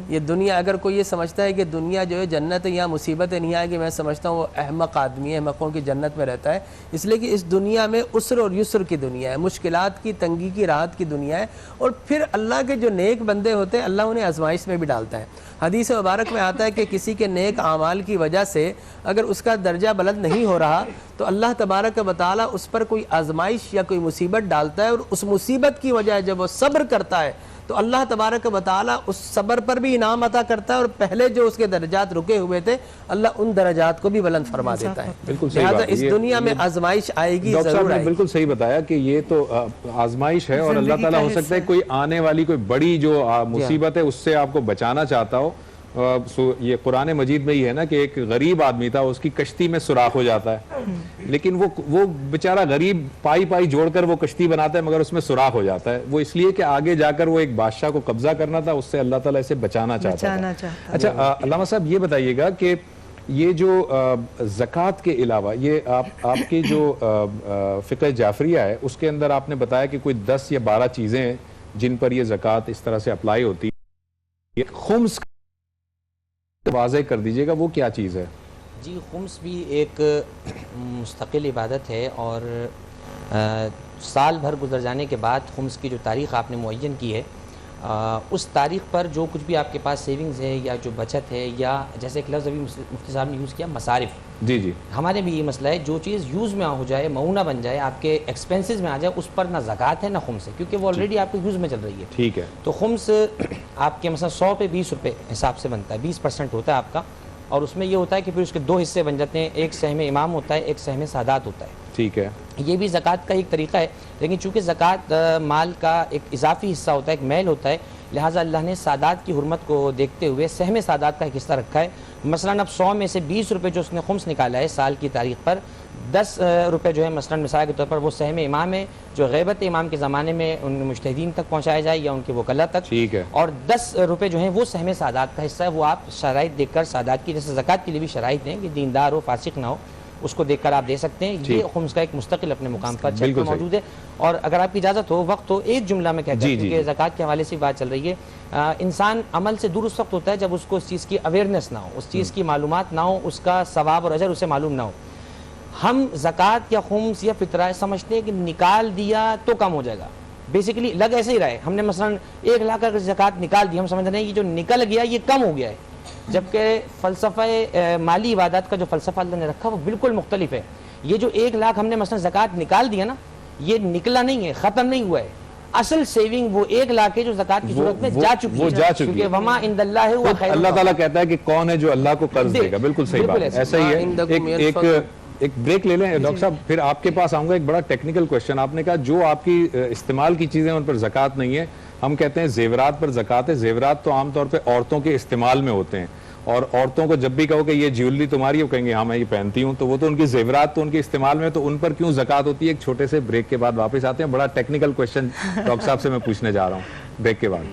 یہ دنیا اگر کوئی یہ سمجھتا ہے کہ دنیا جو ہے جنت ہے، یہاں مصیبتیں نہیں آئے گی، میں سمجھتا ہوں وہ احمق آدمی ہے، احمقوں کی جنت میں رہتا ہے، اس لیے کہ اس دنیا میں عسر اور یسر کی دنیا ہے، مشکلات کی تنگی کی راحت کی دنیا ہے، اور پھر اللہ کے جو نیک بندے ہوتے ہیں اللہ انہیں آزمائش میں بھی ڈالتا ہے۔ حدیث مبارک میں آتا ہے کہ کسی کے نیک اعمال کی وجہ سے اگر اس کا درجہ بلند نہیں ہو رہا تو اللہ تبارک و تعالیٰ اس پر کوئی آزمائش یا کوئی مصیبت ڈالتا ہے، اور اس مصیبت کی وجہ جب وہ صبر کرتا ہے تو اللہ تبارک و تعالیٰ اس صبر پر بھی انعام عطا کرتا ہے، اور پہلے جو اس کے درجات رکے ہوئے تھے اللہ ان درجات کو بھی بلند فرما دیتا ہے۔ بالکل صحیح لہٰذا بات ہے، اس دنیا میں آزمائش آئے گی، ڈاکٹر صاحب ضرور نے آئے گی۔ بالکل صحیح بتایا کہ یہ تو آزمائش ہے، اور اللہ تعالیٰ ہو سکتا ہے کوئی آنے والی کوئی بڑی جو مصیبت ہے اس سے آپ کو بچانا چاہتا ہو۔ یہ قرآن مجید میں ہی ہے نا کہ ایک غریب آدمی تھا، اس کی کشتی میں سوراخ ہو جاتا ہے، لیکن وہ بیچارہ غریب پائی جوڑ کر وہ کشتی بناتا ہے مگر اس میں سوراخ ہو جاتا ہے، وہ اس لیے کہ آگے جا کر وہ ایک بادشاہ کو قبضہ کرنا تھا، اس سے اللہ تعالیٰ اسے بچانا چاہتا تھا۔ اچھا علامہ صاحب یہ بتائیے گا کہ یہ جو زکوٰۃ کے علاوہ یہ آپ کی جو فقہ جعفریہ ہے اس کے اندر آپ نے بتایا کہ کوئی 10 یا 12 چیزیں ہیں جن پر یہ زکوٰۃ اس طرح سے اپلائی ہوتی ہے۔ خمس واضح کر دیجئے گا وہ کیا چیز ہے؟ جی خمس بھی ایک مستقل عبادت ہے، اور سال بھر گزر جانے کے بعد خمس کی جو تاریخ آپ نے معین کی ہے اس تاریخ پر جو کچھ بھی آپ کے پاس سیونگز ہے یا جو بچت ہے، یا جیسے ایک لفظ ابھی مفتی صاحب نے یوز کیا مصارف، جی ہمارے بھی یہ مسئلہ ہے جو چیز یوز میں ہو جائے، معونہ بن جائے، آپ کے ایکسپینسز میں آ جائے، اس پر نہ زکوٰۃ ہے نہ خمس ہے، کیونکہ وہ آلریڈی آپ کے یوز میں چل رہی ہے۔ ٹھیک ہے، تو خمس آپ کے مثلا 100 پہ 20 روپے حساب سے بنتا ہے، 20% ہوتا ہے آپ کا، اور اس میں یہ ہوتا ہے کہ پھر اس کے 2 حصے بن جاتے ہیں، ایک سہم امام ہوتا ہے، ایک سہم سادات ہوتا ہے۔ ٹھیک ہے، یہ بھی زکوٰۃ کا ایک طریقہ ہے، لیکن چونکہ زکوٰۃ مال کا ایک اضافی حصہ ہوتا ہے، ایک میل ہوتا ہے، لہٰذا اللہ نے سادات کی حرمت کو دیکھتے ہوئے سہم سادات کا ایک حصہ رکھا ہے۔ مثلاً اب 100 میں سے 20 روپے جو اس نے خمس نکالا ہے سال کی تاریخ پر، 10 روپے جو ہے مثلاً مثال کے طور پر وہ سہم امام ہے جو غیبت امام کے زمانے میں ان مجتہدین تک پہنچایا جائے یا ان کے وکلا تک، ٹھیک ہے، اور 10 روپے جو ہیں وہ سہم سادات کا حصہ ہے، وہ آپ شرائط دیکھ کر سادات کی، جیسے زکوٰۃ کے لیے بھی شرائط ہیں کہ دیندار ہو فاسق نہ ہو، اس کو دیکھ کر آپ دے سکتے ہیں۔ یہ خمس کا ایک مستقل اپنے مقام پر چیپٹر موجود ہے۔ اور اگر آپ کی اجازت ہو وقت ہو ایک جملہ میں کہتا ہوں کیونکہ زکوٰۃ کے حوالے سے بات چل رہی ہے، انسان عمل سے دور اس وقت ہوتا ہے جب اس کو اس چیز کی اویئرنیس نہ ہو، اس چیز کی معلومات نہ ہو، اس کا ثواب اور اجر اسے معلوم نہ ہو۔ ہم زکوٰۃ یا خمس یا فطرہ سمجھتے ہیں کہ نکال دیا تو کم ہو جائے گا، بیسیکلی لگ ایسے ہی رہا ہے، ہم نے مثلاً 1 لاکھ اگر زکوٰۃ نکال دی، ہم سمجھ رہے ہیں کہ جو نکل گیا یہ کم ہو گیا ہے، جبکہ فلسفہ مالی عبادات کا جو فلسفہ اللہ نے رکھا وہ بالکل مختلف ہے۔ یہ جو 1 لاکھ ہم نے مثلا زکوٰۃ نکال دیا نا، یہ نکلا نہیں ہے، ختم نہیں ہوا ہے، اصل سیونگ وہ 1 لاکھ ہے جو زکوٰۃ کی صورت میں جا چکی ہے، کیونکہ وما عند اللہ ہوا خیر۔ اللہ تعالیٰ کہتا ہے کہ کون ہے جو اللہ کو قرض دے گا، بالکل صحیح بات ہے، ایسا ہی ہے۔ ایک بریک لے لیں ڈاکٹر صاحب، پھر آپ کے پاس آؤں گا۔ ایک بڑا ٹیکنیکل کوشچن، آپ نے کہا جو آپ کی استعمال کی چیزیں ان پر زکوٰۃ نہیں ہے، ہم کہتے ہیں زیورات پر زکوٰۃ ہے۔ زیورات تو عام طور پہ عورتوں کے استعمال میں ہوتے ہیں، اور عورتوں کو جب بھی کہو کہ یہ جیولری تمہاری ہے، وہ کہیں گے ہاں میں یہ پہنتی ہوں، تو وہ تو ان کی زیورات تو ان کے استعمال میں، تو ان پر کیوں زکوٰۃ ہوتی ہے؟ ایک چھوٹے سے بریک کے بعد واپس آتے ہیں۔ بڑا ٹیکنیکل کوشچن ڈاکٹر صاحب سے میں پوچھنے جا رہا ہوں بریک کے بعد۔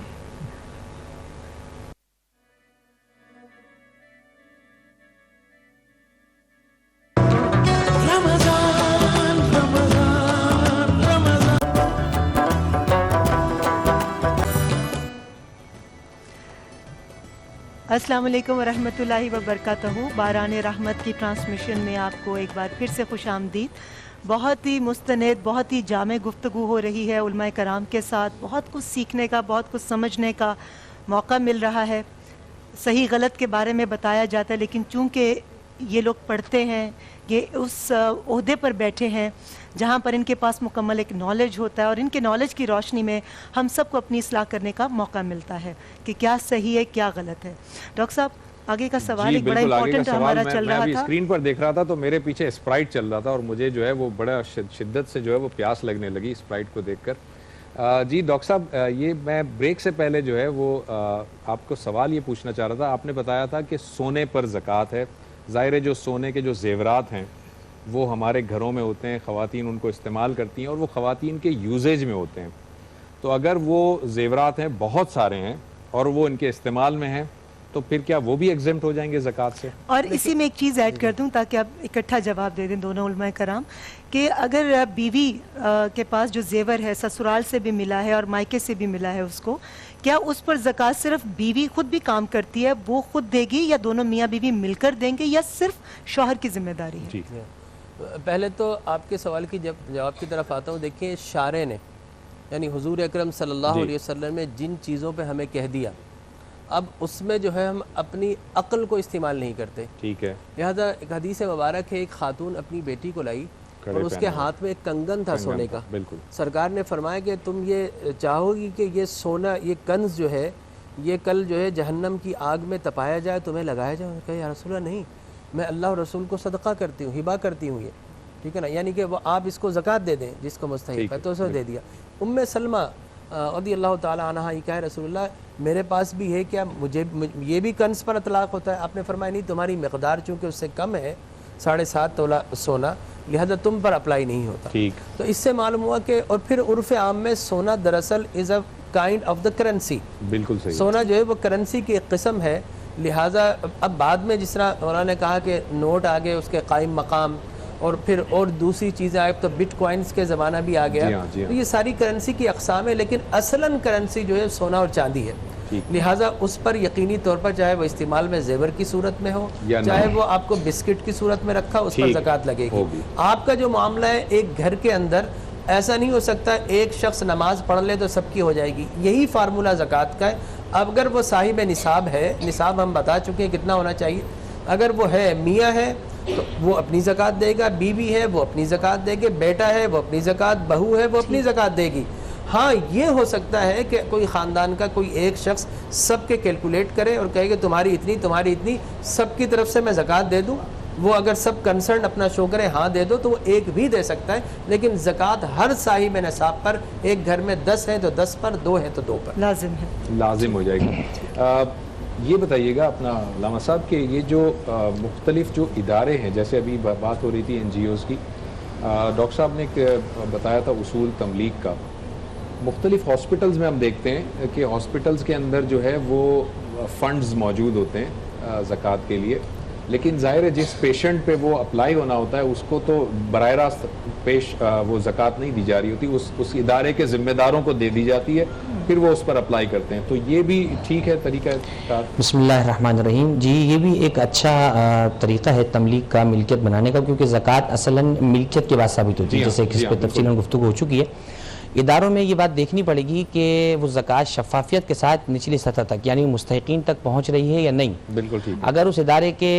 السلام علیکم ورحمۃ اللہ وبرکاتہ۔ باران رحمت کی ٹرانسمیشن میں آپ کو ایک بار پھر سے خوش آمدید۔ بہت ہی مستند، بہت ہی جامع گفتگو ہو رہی ہے علماء کرام کے ساتھ، بہت کچھ سیکھنے کا، بہت کچھ سمجھنے کا موقع مل رہا ہے۔ صحیح غلط کے بارے میں بتایا جاتا ہے، لیکن چونکہ یہ لوگ پڑھتے ہیں، یہ اس عہدے پر بیٹھے ہیں جہاں پر ان کے پاس مکمل ایک نالج ہوتا ہے، اور ان کے نالج کی روشنی میں ہم سب کو اپنی اصلاح کرنے کا موقع ملتا ہے کہ کیا صحیح ہے کیا غلط ہے۔ ڈاکٹر صاحب آگے کا سوال ایک بڑا امپورٹنٹ ہمارا چل رہا میں تھا۔ اسکرین پر دیکھ رہا تھا تو میرے پیچھے اسپرائٹ چل رہا تھا اور مجھے جو ہے وہ بڑا شدت سے جو ہے وہ پیاس لگنے لگی اسپرائٹ کو دیکھ کر۔ جی ڈاکٹر صاحب، یہ میں بریک سے پہلے جو ہے وہ آپ کو سوال یہ پوچھنا چاہ رہا تھا۔ آپ نے بتایا تھا کہ سونے پر زکوٰۃ ہے، ظاہر ہے جو سونے کے جو زیورات ہیں وہ ہمارے گھروں میں ہوتے ہیں، خواتین ان کو استعمال کرتی ہیں اور وہ خواتین کے یوزیج میں ہوتے ہیں، تو اگر وہ زیورات ہیں بہت سارے ہیں اور وہ ان کے استعمال میں ہیں تو پھر کیا وہ بھی ایگزمپٹ ہو جائیں گے زکوٰۃ سے؟ اور اسی میں ایک چیز ایڈ کر دوں تاکہ آپ اکٹھا جواب دے دیں دونوں علماء کرام، کہ اگر بیوی کے پاس جو زیور ہے سسرال سے بھی ملا ہے اور مائکے سے بھی ملا ہے اس کو، کیا اس پر زکوٰۃ صرف بیوی خود بھی کام کرتی ہے وہ خود دے گی، یا دونوں میاں بیوی مل کر دیں گے، یا صرف شوہر کی ذمہ داری ہے؟ جی پہلے تو آپ کے سوال کی جواب کی طرف آتا ہوں۔ دیکھیں شارع نے یعنی حضور اکرم صلی اللہ علیہ وسلم نے جن چیزوں پہ ہمیں کہہ دیا، اب اس میں جو ہے ہم اپنی عقل کو استعمال نہیں کرتے، ٹھیک ہے۔ لہذا ایک حدیث مبارک ہے، ایک خاتون اپنی بیٹی کو لائی اور اس کے ہاتھ میں ایک کنگن تھا سونے کا، بالکل سرکار نے فرمایا کہ تم یہ چاہو گی کہ یہ سونا، یہ کنز جو ہے یہ کل جو ہے جہنم کی آگ میں تپایا جائے، تمہیں لگایا جائے؟ کہا یا رسول اللہ نہیں، میں اللہ اور رسول کو صدقہ کرتی ہوں، ہبہ کرتی ہوں، یہ ٹھیک ہے نا، یعنی کہ وہ آپ اس کو زکوٰۃ دے دیں جس کو مستحق ہے، تو اسے دے دیا۔ سلمہ رضی اللہ تعالی عنہ یہ کہا رسول اللہ میرے پاس بھی ہے، کیا مجھے یہ بھی کنز پر اطلاق ہوتا ہے؟ آپ نے فرمایا نہیں، تمہاری مقدار چونکہ اس سے کم ہے 7.5 تولہ سونا، لہذا تم پر اپلائی نہیں ہوتا۔ ٹھیک، تو اس سے معلوم ہوا کہ، اور پھر عرف عام میں سونا دراصل is a kind of the currency, بالکل صحیح، سونا جو ہے وہ کرنسی کی ایک قسم ہے، لہٰذا اب بعد میں جس طرح انہوں نے کہا کہ نوٹ آگے اس کے قائم مقام، اور پھر اور دوسری چیزیں آئے تو بٹ کوائنز کے زمانہ بھی آ گیا، تو یہ ساری کرنسی کی اقسام ہے، لیکن اصلاً کرنسی جو ہے سونا اور چاندی ہے، لہٰذا اس پر یقینی طور پر چاہے وہ استعمال میں زیور کی صورت میں ہو، چاہے وہ آپ کو بسکٹ کی صورت میں رکھا، اس پر زکوٰۃ لگے گی۔ آپ کا جو معاملہ ہے ایک گھر کے اندر، ایسا نہیں ہو سکتا ایک شخص نماز پڑھ لے تو سب کی ہو جائے گی، یہی فارمولہ زکوٰۃ کا ہے۔ اگر وہ صاحب نصاب ہے، نصاب ہم بتا چکے ہیں کتنا ہونا چاہیے، اگر وہ ہے میاں ہے تو وہ اپنی زکوٰۃ دے گا، بیوی ہے وہ اپنی زکوٰۃ دے گے، بیٹا ہے وہ اپنی زکوٰۃ، بہو ہے وہ اپنی زکوٰۃ دے گی۔ ہاں یہ ہو سکتا ہے کہ کوئی خاندان کا کوئی ایک شخص سب کے کیلکولیٹ کرے اور کہے کہ تمہاری اتنی تمہاری اتنی، سب کی طرف سے میں زکوٰۃ دے دوں، وہ اگر سب کنسرن اپنا شو کرے ہاں دے دو تو وہ ایک بھی دے سکتا ہے، لیکن زکوٰۃ ہر صاحب نصاب پر، ایک گھر میں 10 ہیں تو 10 پر، 2 ہیں تو 2 پر لازم ہے، لازم ہو جائے گی۔ یہ بتائیے گا اپنا علامہ صاحب کہ یہ جو مختلف جو ادارے ہیں، جیسے ابھی بات ہو رہی تھی NGOs کی، ڈاکٹر صاحب نے بتایا تھا اصول تملیغ کا، مختلف ہاسپٹلز میں ہم دیکھتے ہیں کہ ہاسپٹلز کے اندر جو ہے وہ فنڈز موجود ہوتے ہیں زکوٰۃ کے لیے، لیکن ظاہر ہے جس پیشنٹ پہ وہ اپلائی ہونا ہوتا ہے اس کو تو براہ راست وہ زکوٰۃ نہیں دی جا رہی ہوتی، اس ادارے کے ذمہ داروں کو دے دی جاتی ہے، پھر وہ اس پر اپلائی کرتے ہیں، تو یہ بھی ٹھیک ہے طریقہ کار؟ بسم اللہ الرحمن الرحیم۔ جی یہ بھی ایک اچھا طریقہ ہے تملیغ کا، ملکیت بنانے کا، کیونکہ زکوٰۃ اصلاً ملکیت کے بعد ثابت ہوتی ہے، جیسے کہ اس پہ تفصیلاً گفتگو ہو چکی ہے۔ اداروں میں یہ بات دیکھنی پڑے گی کہ وہ زکوٰۃ شفافیت کے ساتھ نچلی سطح تک یعنی مستحقین تک پہنچ رہی ہے یا نہیں۔ بالکل ٹھیک۔ اگر اس ادارے کے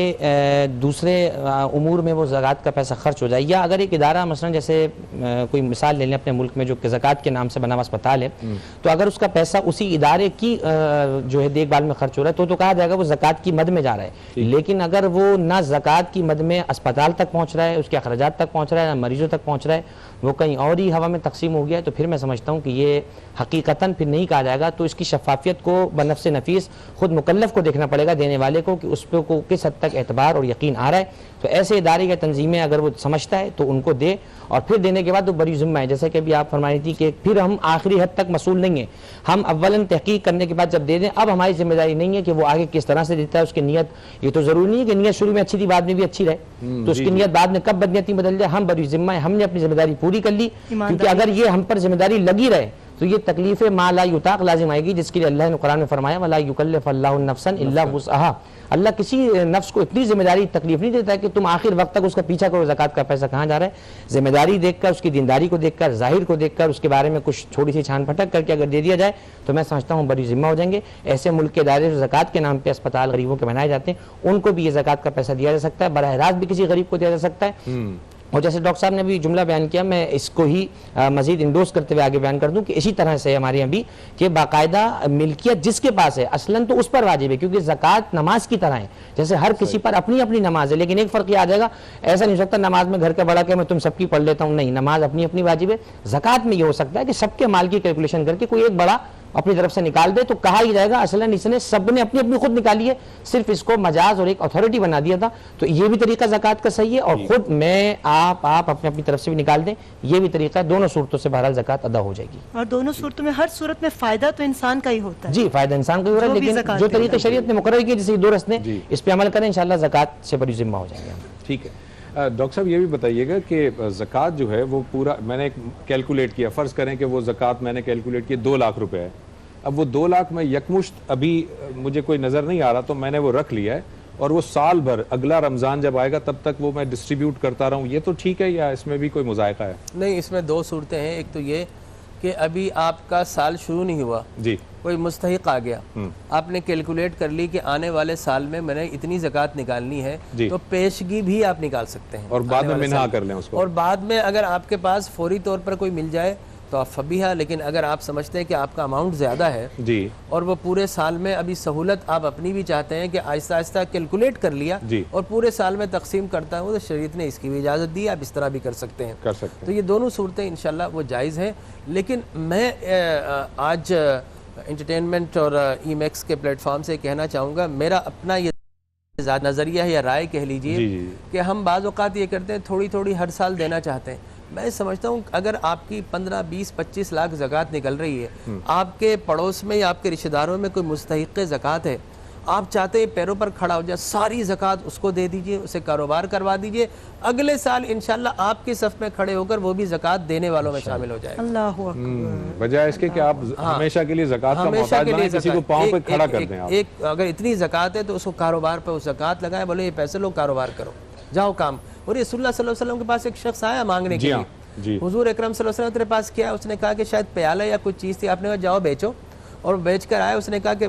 دوسرے امور میں وہ زکوٰۃ کا پیسہ خرچ ہو جائے، یا اگر ایک ادارہ مثلا جیسے کوئی مثال لے لیں اپنے ملک میں جو کہ زکوٰۃ کے نام سے بنا ہوا اسپتال ہے، تو اگر اس کا پیسہ اسی ادارے کی جو ہے دیکھ بھال میں خرچ ہو رہا ہے تو کہا جائے گا وہ زکوٰۃ کی مد میں جا رہا ہے، لیکن اگر وہ نہ زکوٰۃ کی مد میں اسپتال تک پہنچ رہا ہے، اس کے اخراجات تک پہنچ رہا ہے، نہ مریضوں تک پہنچ رہا ہے، وہ کہیں اور ہی ہوا میں تقسیم ہو گیا ہے، تو پھر میں سمجھتا ہوں کہ یہ حقیقتاً پھر نہیں کہا جائے گا۔ تو اس کی شفافیت کو بنفس نفیس خود مکلف کو دیکھنا پڑے گا، دینے والے کو، کہ اس پہ کو کس حد تک اعتبار اور یقین آ رہا ہے۔ تو ایسے ادارے یا تنظیمیں اگر وہ سمجھتا ہے تو ان کو دے، اور پھر دینے کے بعد وہ بڑی ذمہ ہے، جیسے کہ ابھی آپ فرما رہی تھی کہ پھر ہم آخری حد تک مسئول نہیں ہیں، ہم اولاً تحقیق کرنے کے بعد جب دے دیں، اب ہماری ذمہ داری نہیں ہے کہ وہ آگے کس طرح سے دیتا ہے، اس کی نیت، یہ تو ضروری نہیں ہے کہ نیت شروع میں اچھی تھی بعد میں بھی اچھی رہے، تو اس کی نیت بعد میں کب بدنیتی بدل جائے، ہم بڑی ذمہ ہے، ہم نے اپنی ذمہ داری پوری کر لی، کیونکہ اگر یہ ہم پر ذمہ داری لگی رہے تو یہ تکلیف ما لا یطاق لازم آئے گی، جس کے لیے اللہ نے قرآن میں فرمایا وَلَا يُكَلِّفَ اللَّهُ نَفْسًا إِلَّا وُسْعَهَا۔ اللہ کسی نفس کو اتنی ذمہ داری تکلیف نہیں دیتا ہے کہ تم آخر وقت تک اس کا پیچھا کرو زکوٰۃ کا پیسہ کہاں جا رہا ہے۔ ذمہ داری دیکھ کر، اس کی دینداری کو دیکھ کر، ظاہر کو دیکھ کر، اس کے بارے میں کچھ تھوڑی سی چھان پھٹک کر کے اگر دے دیا جائے تو میں سمجھتا ہوں بڑی ذمہ ہو جائیں گے۔ ایسے ملک کے ادارے جو زکوٰۃ کے نام پہ اسپتال غریبوں کے بنائے جاتے ہیں ان کو بھی یہ زکوٰۃ کا پیسہ دیا جا سکتا ہے، براہ راست بھی کسی غریب کو دیا جا سکتا ہے۔ اور جیسے ڈاکٹر صاحب نے بھی جملہ بیان کیا، میں اس کو ہی مزید انڈوس کرتے ہوئے آگے بیان کر دوں کہ اسی طرح سے ہمارے یہاں بھی کہ باقاعدہ ملکیت جس کے پاس ہے اصلاً تو اس پر واجب ہے، کیونکہ زکوٰۃ نماز کی طرح ہے، جیسے ہر کسی پر اپنی اپنی نماز ہے، لیکن ایک فرق یہ آ جائے گا، ایسا نہیں ہو سکتا نماز میں گھر کا بڑا کہ میں تم سب کی پڑھ لیتا ہوں، نہیں، نماز اپنی اپنی واجب ہے۔ زکوٰۃ میں یہ ہو سکتا ہے کہ سب کے مال کی کیلکولیشن کر کے کوئی ایک بڑا اپنی طرف سے نکال دے تو کہا ہی جائے گا اصلاً اس نے سب نے اپنی اپنی خود نکالی ہے، صرف اس کو مجاز اور ایک اتھارٹی بنا دیا تھا۔ تو یہ بھی طریقہ زکوٰۃ کا صحیح ہے، اور خود میں آپ اپنی طرف سے بھی نکال دیں، یہ بھی طریقہ ہے۔ دونوں صورتوں سے بہرحال زکوٰۃ ادا ہو جائے گی، اور دونوں صورتوں میں ہر صورت میں فائدہ تو انسان کا ہی ہوتا ہے۔ جی فائدہ انسان کو ہو رہا ہے، لیکن جو طریقہ شریعت نے مقرر کیے جیسے دو رستے اس پہ عمل کریں انشاءاللہ زکوٰۃ سے بڑی ذمہ ہو جائیں گے۔ ٹھیک ہے ڈاکٹر صاحب، یہ بھی بتائیے گا کہ زکوٰۃ جو ہے وہ پورا میں نے کیلکولیٹ کیا، فرض کریں کہ وہ زکوٰۃ میں نے کیلکولیٹ کیا 2 لاکھ روپے ہے، اب وہ 2 لاکھ میں یکمشت ابھی مجھے کوئی نظر نہیں آ رہا تو میں نے وہ رکھ لیا ہے، اور وہ سال بھر اگلا رمضان جب آئے گا تب تک وہ میں ڈسٹریبیوٹ کرتا رہوں، یہ تو ٹھیک ہے یا اس میں بھی کوئی مذائقہ ہے؟ نہیں، اس میں 2 صورتیں ہیں۔ ایک تو یہ کہ ابھی آپ کا سال شروع نہیں ہوا، جی کوئی مستحق آ گیا، آپ نے کیلکولیٹ کر لی کہ آنے والے سال میں میں نے اتنی زکوٰۃ نکالنی ہے، تو پیشگی بھی آپ نکال سکتے ہیں اور بعد میں منہا کر لیں اس کو، اور بعد میں اگر آپ کے پاس فوری طور پر کوئی مل جائے تو آپ فبیہا، لیکن اگر آپ سمجھتے ہیں کہ آپ کا اماؤنٹ زیادہ ہے جی اور وہ پورے سال میں ابھی سہولت آپ اپنی بھی چاہتے ہیں کہ آہستہ آہستہ کیلکولیٹ کر لیا اور پورے سال میں تقسیم کرتا ہوں، تو شریعت نے اس کی بھی اجازت دی، آپ اس طرح بھی کر سکتے ہیں۔ تو یہ دونوں صورتیں انشاءاللہ وہ جائز ہیں، لیکن میں آج انٹرٹینمنٹ اور ای میکس کے پلیٹ فارم سے کہنا چاہوں گا، میرا اپنا یہ نظریہ ہے یا رائے کہہ لیجئے کہ ہم بعض اوقات یہ کرتے ہیں تھوڑی تھوڑی ہر سال دینا چاہتے ہیں۔ میں سمجھتا ہوں اگر آپ کی 15 20 25 لاکھ زکوٰۃ نکل رہی ہے، آپ کے پڑوس میں یا آپ کے رشتہ داروں میں کوئی مستحق زکوٰۃ ہے، آپ چاہتے ہیں پیروں پر کھڑا ہو جائے، ساری زکوٰۃ اس کو دے دیجئے، اسے کاروبار کروا دیجئے، اگلے سال انشاءاللہ آپ کے صف میں کھڑے ہو کر وہ بھی زکوٰۃ دینے والوں میں شامل ہو جائے گا۔ اللہ اکبر، بجائے اس کے کہ آپ ہمیشہ کے لیے زکوٰۃ کا محتاج بنائیں، کسی کو پاؤں پہ کھڑا کر دیں۔ ایک اگر اتنی زکوٰۃ ہے تو اس کو کاروبار پہ زکوٰۃ لگائیں، بولے یہ پیسے لو کاروبار کرو، جاؤ کام۔ اور رسول اللہ صلی اللہ علیہ وسلم کے پاس ایک شخص آیا مانگنے کے لیے، حضور اکرم صلی اللہ علیہ وسلم تیرے پاس کیا ہے؟ اس نے کہا کہ شاید پیالہ یا کچھ چیز تھی، آپ نے کہا جاؤ بیچو، اور بیچ کر آئے۔ اس نے کہا کہ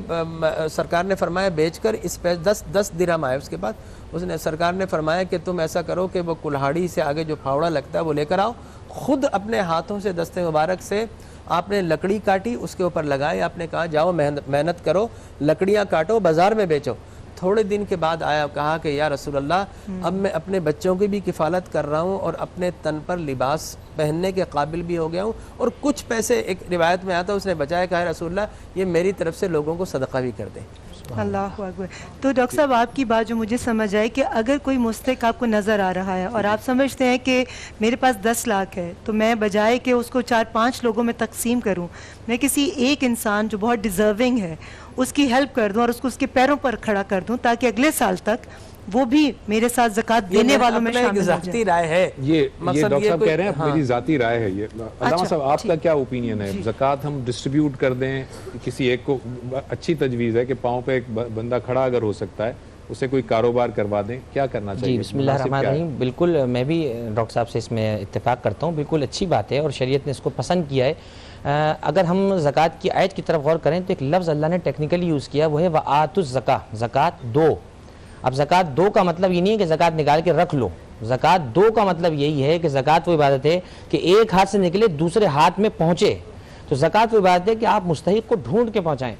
سرکار نے فرمایا بیچ کر اس پہ 10 درہم آئے، اس کے بعد اس نے سرکار نے فرمایا کہ تم ایسا کرو کہ وہ کلہاڑی سے آگے جو پھاوڑا لگتا ہے وہ لے کر آؤ، خود اپنے ہاتھوں سے دست مبارک سے آپ نے لکڑی کاٹی، اس کے اوپر لگائے، آپ نے کہا جاؤ محنت کرو، لکڑیاں کاٹو، بازار میں بیچو۔ تھوڑے دن کے بعد آیا، کہا کہ یا رسول اللہ اب میں اپنے بچوں کی بھی کفالت کر رہا ہوں اور اپنے تن پر لباس پہننے کے قابل بھی ہو گیا ہوں، اور کچھ پیسے ایک روایت میں آتا اس نے بچایا، کہا رسول اللہ یہ میری طرف سے لوگوں کو صدقہ بھی کر دیں۔ اللہ اکبر۔ تو ڈاکٹر صاحب آپ کی بات جو مجھے سمجھ آئی کہ اگر کوئی مستحق آپ کو نظر آ رہا ہے اور آپ سمجھتے ہیں کہ میرے پاس 10 لاکھ ہے، تو میں بجائے کہ اس کو 4-5 لوگوں میں تقسیم کروں، میں کسی ایک انسان جو بہت ڈیزرونگ ہے اس کی ہیلپ کر دوں اور اس کو اس کے پیروں پر کھڑا کر دوں، تاکہ اگلے سال تک وہ بھی میرے ساتھ زکوٰۃ دینے والوں میں شامل ہو جائے۔ ذاتی رائے ہے یہ ڈاکٹر صاحب کہہ رہے ہیں میری ذاتی رائے ہے یہ۔ علامہ صاحب آپ کا کیا اوپینین ہے؟ زکوٰۃ ہم ڈسٹریبیوٹ کر دیں کسی ایک کو، اچھی تجویز ہے کہ پاؤں پہ ایک بندہ کھڑا اگر ہو سکتا ہے اسے کوئی کاروبار کروا دیں، کیا کرنا چاہیے؟ جی بسم اللہ الرحمن الرحیم، بالکل میں بھی ڈاکٹر صاحب سے اس میں اتفاق کرتا ہوں، بالکل اچھی بات ہے اور شریعت نے اس کو پسند کیا ہے۔ اگر ہم زکوٰۃ کی آیت کی طرف غور کریں تو ایک لفظ اللہ نے ٹیکنیکلی یوز کیا، وہ ہے وَآتُوا الزَّکَاۃَ، زکوٰۃ دو۔ اب زکوٰۃ دو کا مطلب یہ نہیں ہے کہ زکوٰۃ نکال کے رکھ لو، زکوٰۃ دو کا مطلب یہی ہے کہ زکوٰۃ وہ عبادت ہے کہ ایک ہاتھ سے نکلے دوسرے ہاتھ میں پہنچے، تو زکوٰۃ وہ عبادت ہے کہ آپ مستحق کو ڈھونڈ کے پہنچائیں۔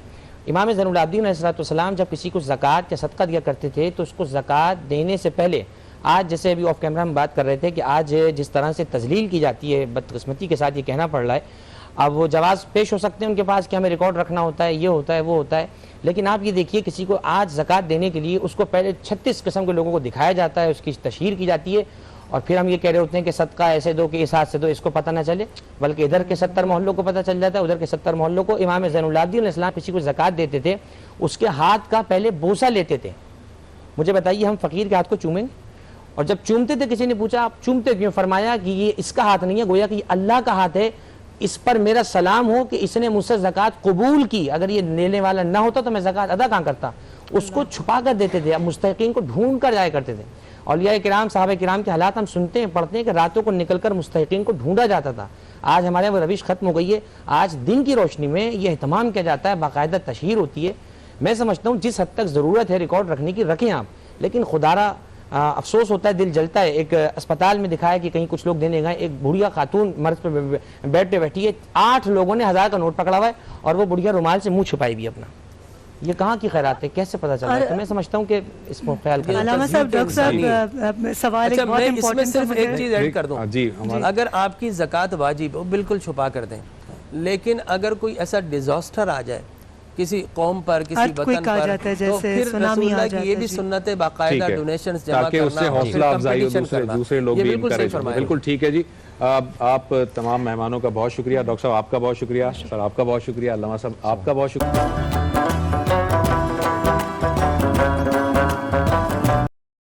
امام زین العابدین علیہ السلام جب کسی کو زکوٰۃ یا صدقہ دیا کرتے تھے تو اس کو زکوٰۃ دینے سے پہلے، آج جیسے ابھی آف کیمرہ ہم بات کر رہے تھے کہ آج جس طرح سے تذلیل کی جاتی ہے، بدقسمتی کے ساتھ یہ کہنا پڑ رہا ہے، اب وہ جواز پیش ہو سکتے ہیں ان کے پاس کہ ہمیں ریکارڈ رکھنا ہوتا ہے، یہ ہوتا ہے وہ ہوتا ہے، لیکن آپ یہ دیکھیے کسی کو آج زکوٰۃ دینے کے لیے اس کو پہلے 36 قسم کے لوگوں کو دکھایا جاتا ہے، اس کی تشہیر کی جاتی ہے، اور پھر ہم یہ کہہ رہے ہوتے ہیں کہ صدقہ ایسے دو کہ اس ہاتھ سے دو، اس کو پتہ نہ چلے، بلکہ ادھر کے 70 محلوں کو پتہ چل جاتا ہے، ادھر کے 70 محلوں کو۔ امام زین العابدین علیہ السلام کسی کو زکوٰۃ دیتے تھے، اس کے ہاتھ کا پہلے بوسہ لیتے تھے۔ مجھے بتائیے ہم فقیر کے ہاتھ کو چومیں گے؟ اور جب چومتے تھے کسی نے پوچھا آپ چومتے کیوں؟ فرمایا کہ یہ اس کا ہاتھ نہیں ہے، گویا کہ یہ اللہ کا ہاتھ ہے، اس پر میرا سلام ہو کہ اس نے مجھ سے زکوٰۃ قبول کی، اگر یہ لینے والا نہ ہوتا تو میں زکوٰۃ ادا کہاں کرتا، اس کو چھپا کر دیتے تھے، مستحقین کو ڈھونڈ کر جایا کرتے تھے۔ اولیاء کرام صحابہ کرام کے حالات ہم سنتے ہیں پڑھتے ہیں کہ راتوں کو نکل کر مستحقین کو ڈھونڈا جاتا تھا۔ آج ہمارے وہ روش ختم ہو گئی ہے، آج دن کی روشنی میں یہ اہتمام کیا جاتا ہے، باقاعدہ تشہیر ہوتی ہے۔ میں سمجھتا ہوں جس حد تک ضرورت ہے ریکارڈ رکھنے کی رکھیں آپ، لیکن خدارہ افسوس ہوتا ہے، دل جلتا ہے۔ ایک اسپتال میں دکھایا کہ کہیں کچھ لوگ دینے گئے، ایک بڑھیا خاتون مرض پہ بیڈ پہ بیٹھی ہے، 8 لوگوں نے 1000 کا نوٹ پکڑا ہوا ہے اور وہ بڑھیا رومال سے منہ چھپائی بھی اپنا۔ یہ کہاں کی خیرات ہے، کیسے پتہ چلا ہے؟ تو میں سمجھتا ہوں کہ اس کو خیال کریں۔ علامہ صاحب، ڈاکٹر صاحب سوال ایک اچھا، بہت میں اس میں امپورٹنٹ صرف ایک چیز ایڈ کر دوں، جی، اگر آپ کی زکوٰۃ واجب ہو بالکل چھپا کر دیں، لیکن اگر کوئی ایسا ڈیزاسٹر آ جائے کسی قوم پر، کسی وطن پر، تو پھر رسول اللہ کی یہ بھی سنت ہے باقاعدہ ڈونیشنز جمع کرنا، تاکہ اس سے حوصلہ افزائی ہو، دوسرے لوگ بھی انکریج ہوں۔ بالکل ٹھیک ہے جی، آپ تمام مہمانوں کا بہت شکریہ، ڈاکٹر صاحب آپ کا بہت شکریہ، سر آپ کا بہت شکریہ، علامہ صاحب آپ کا بہت شکریہ۔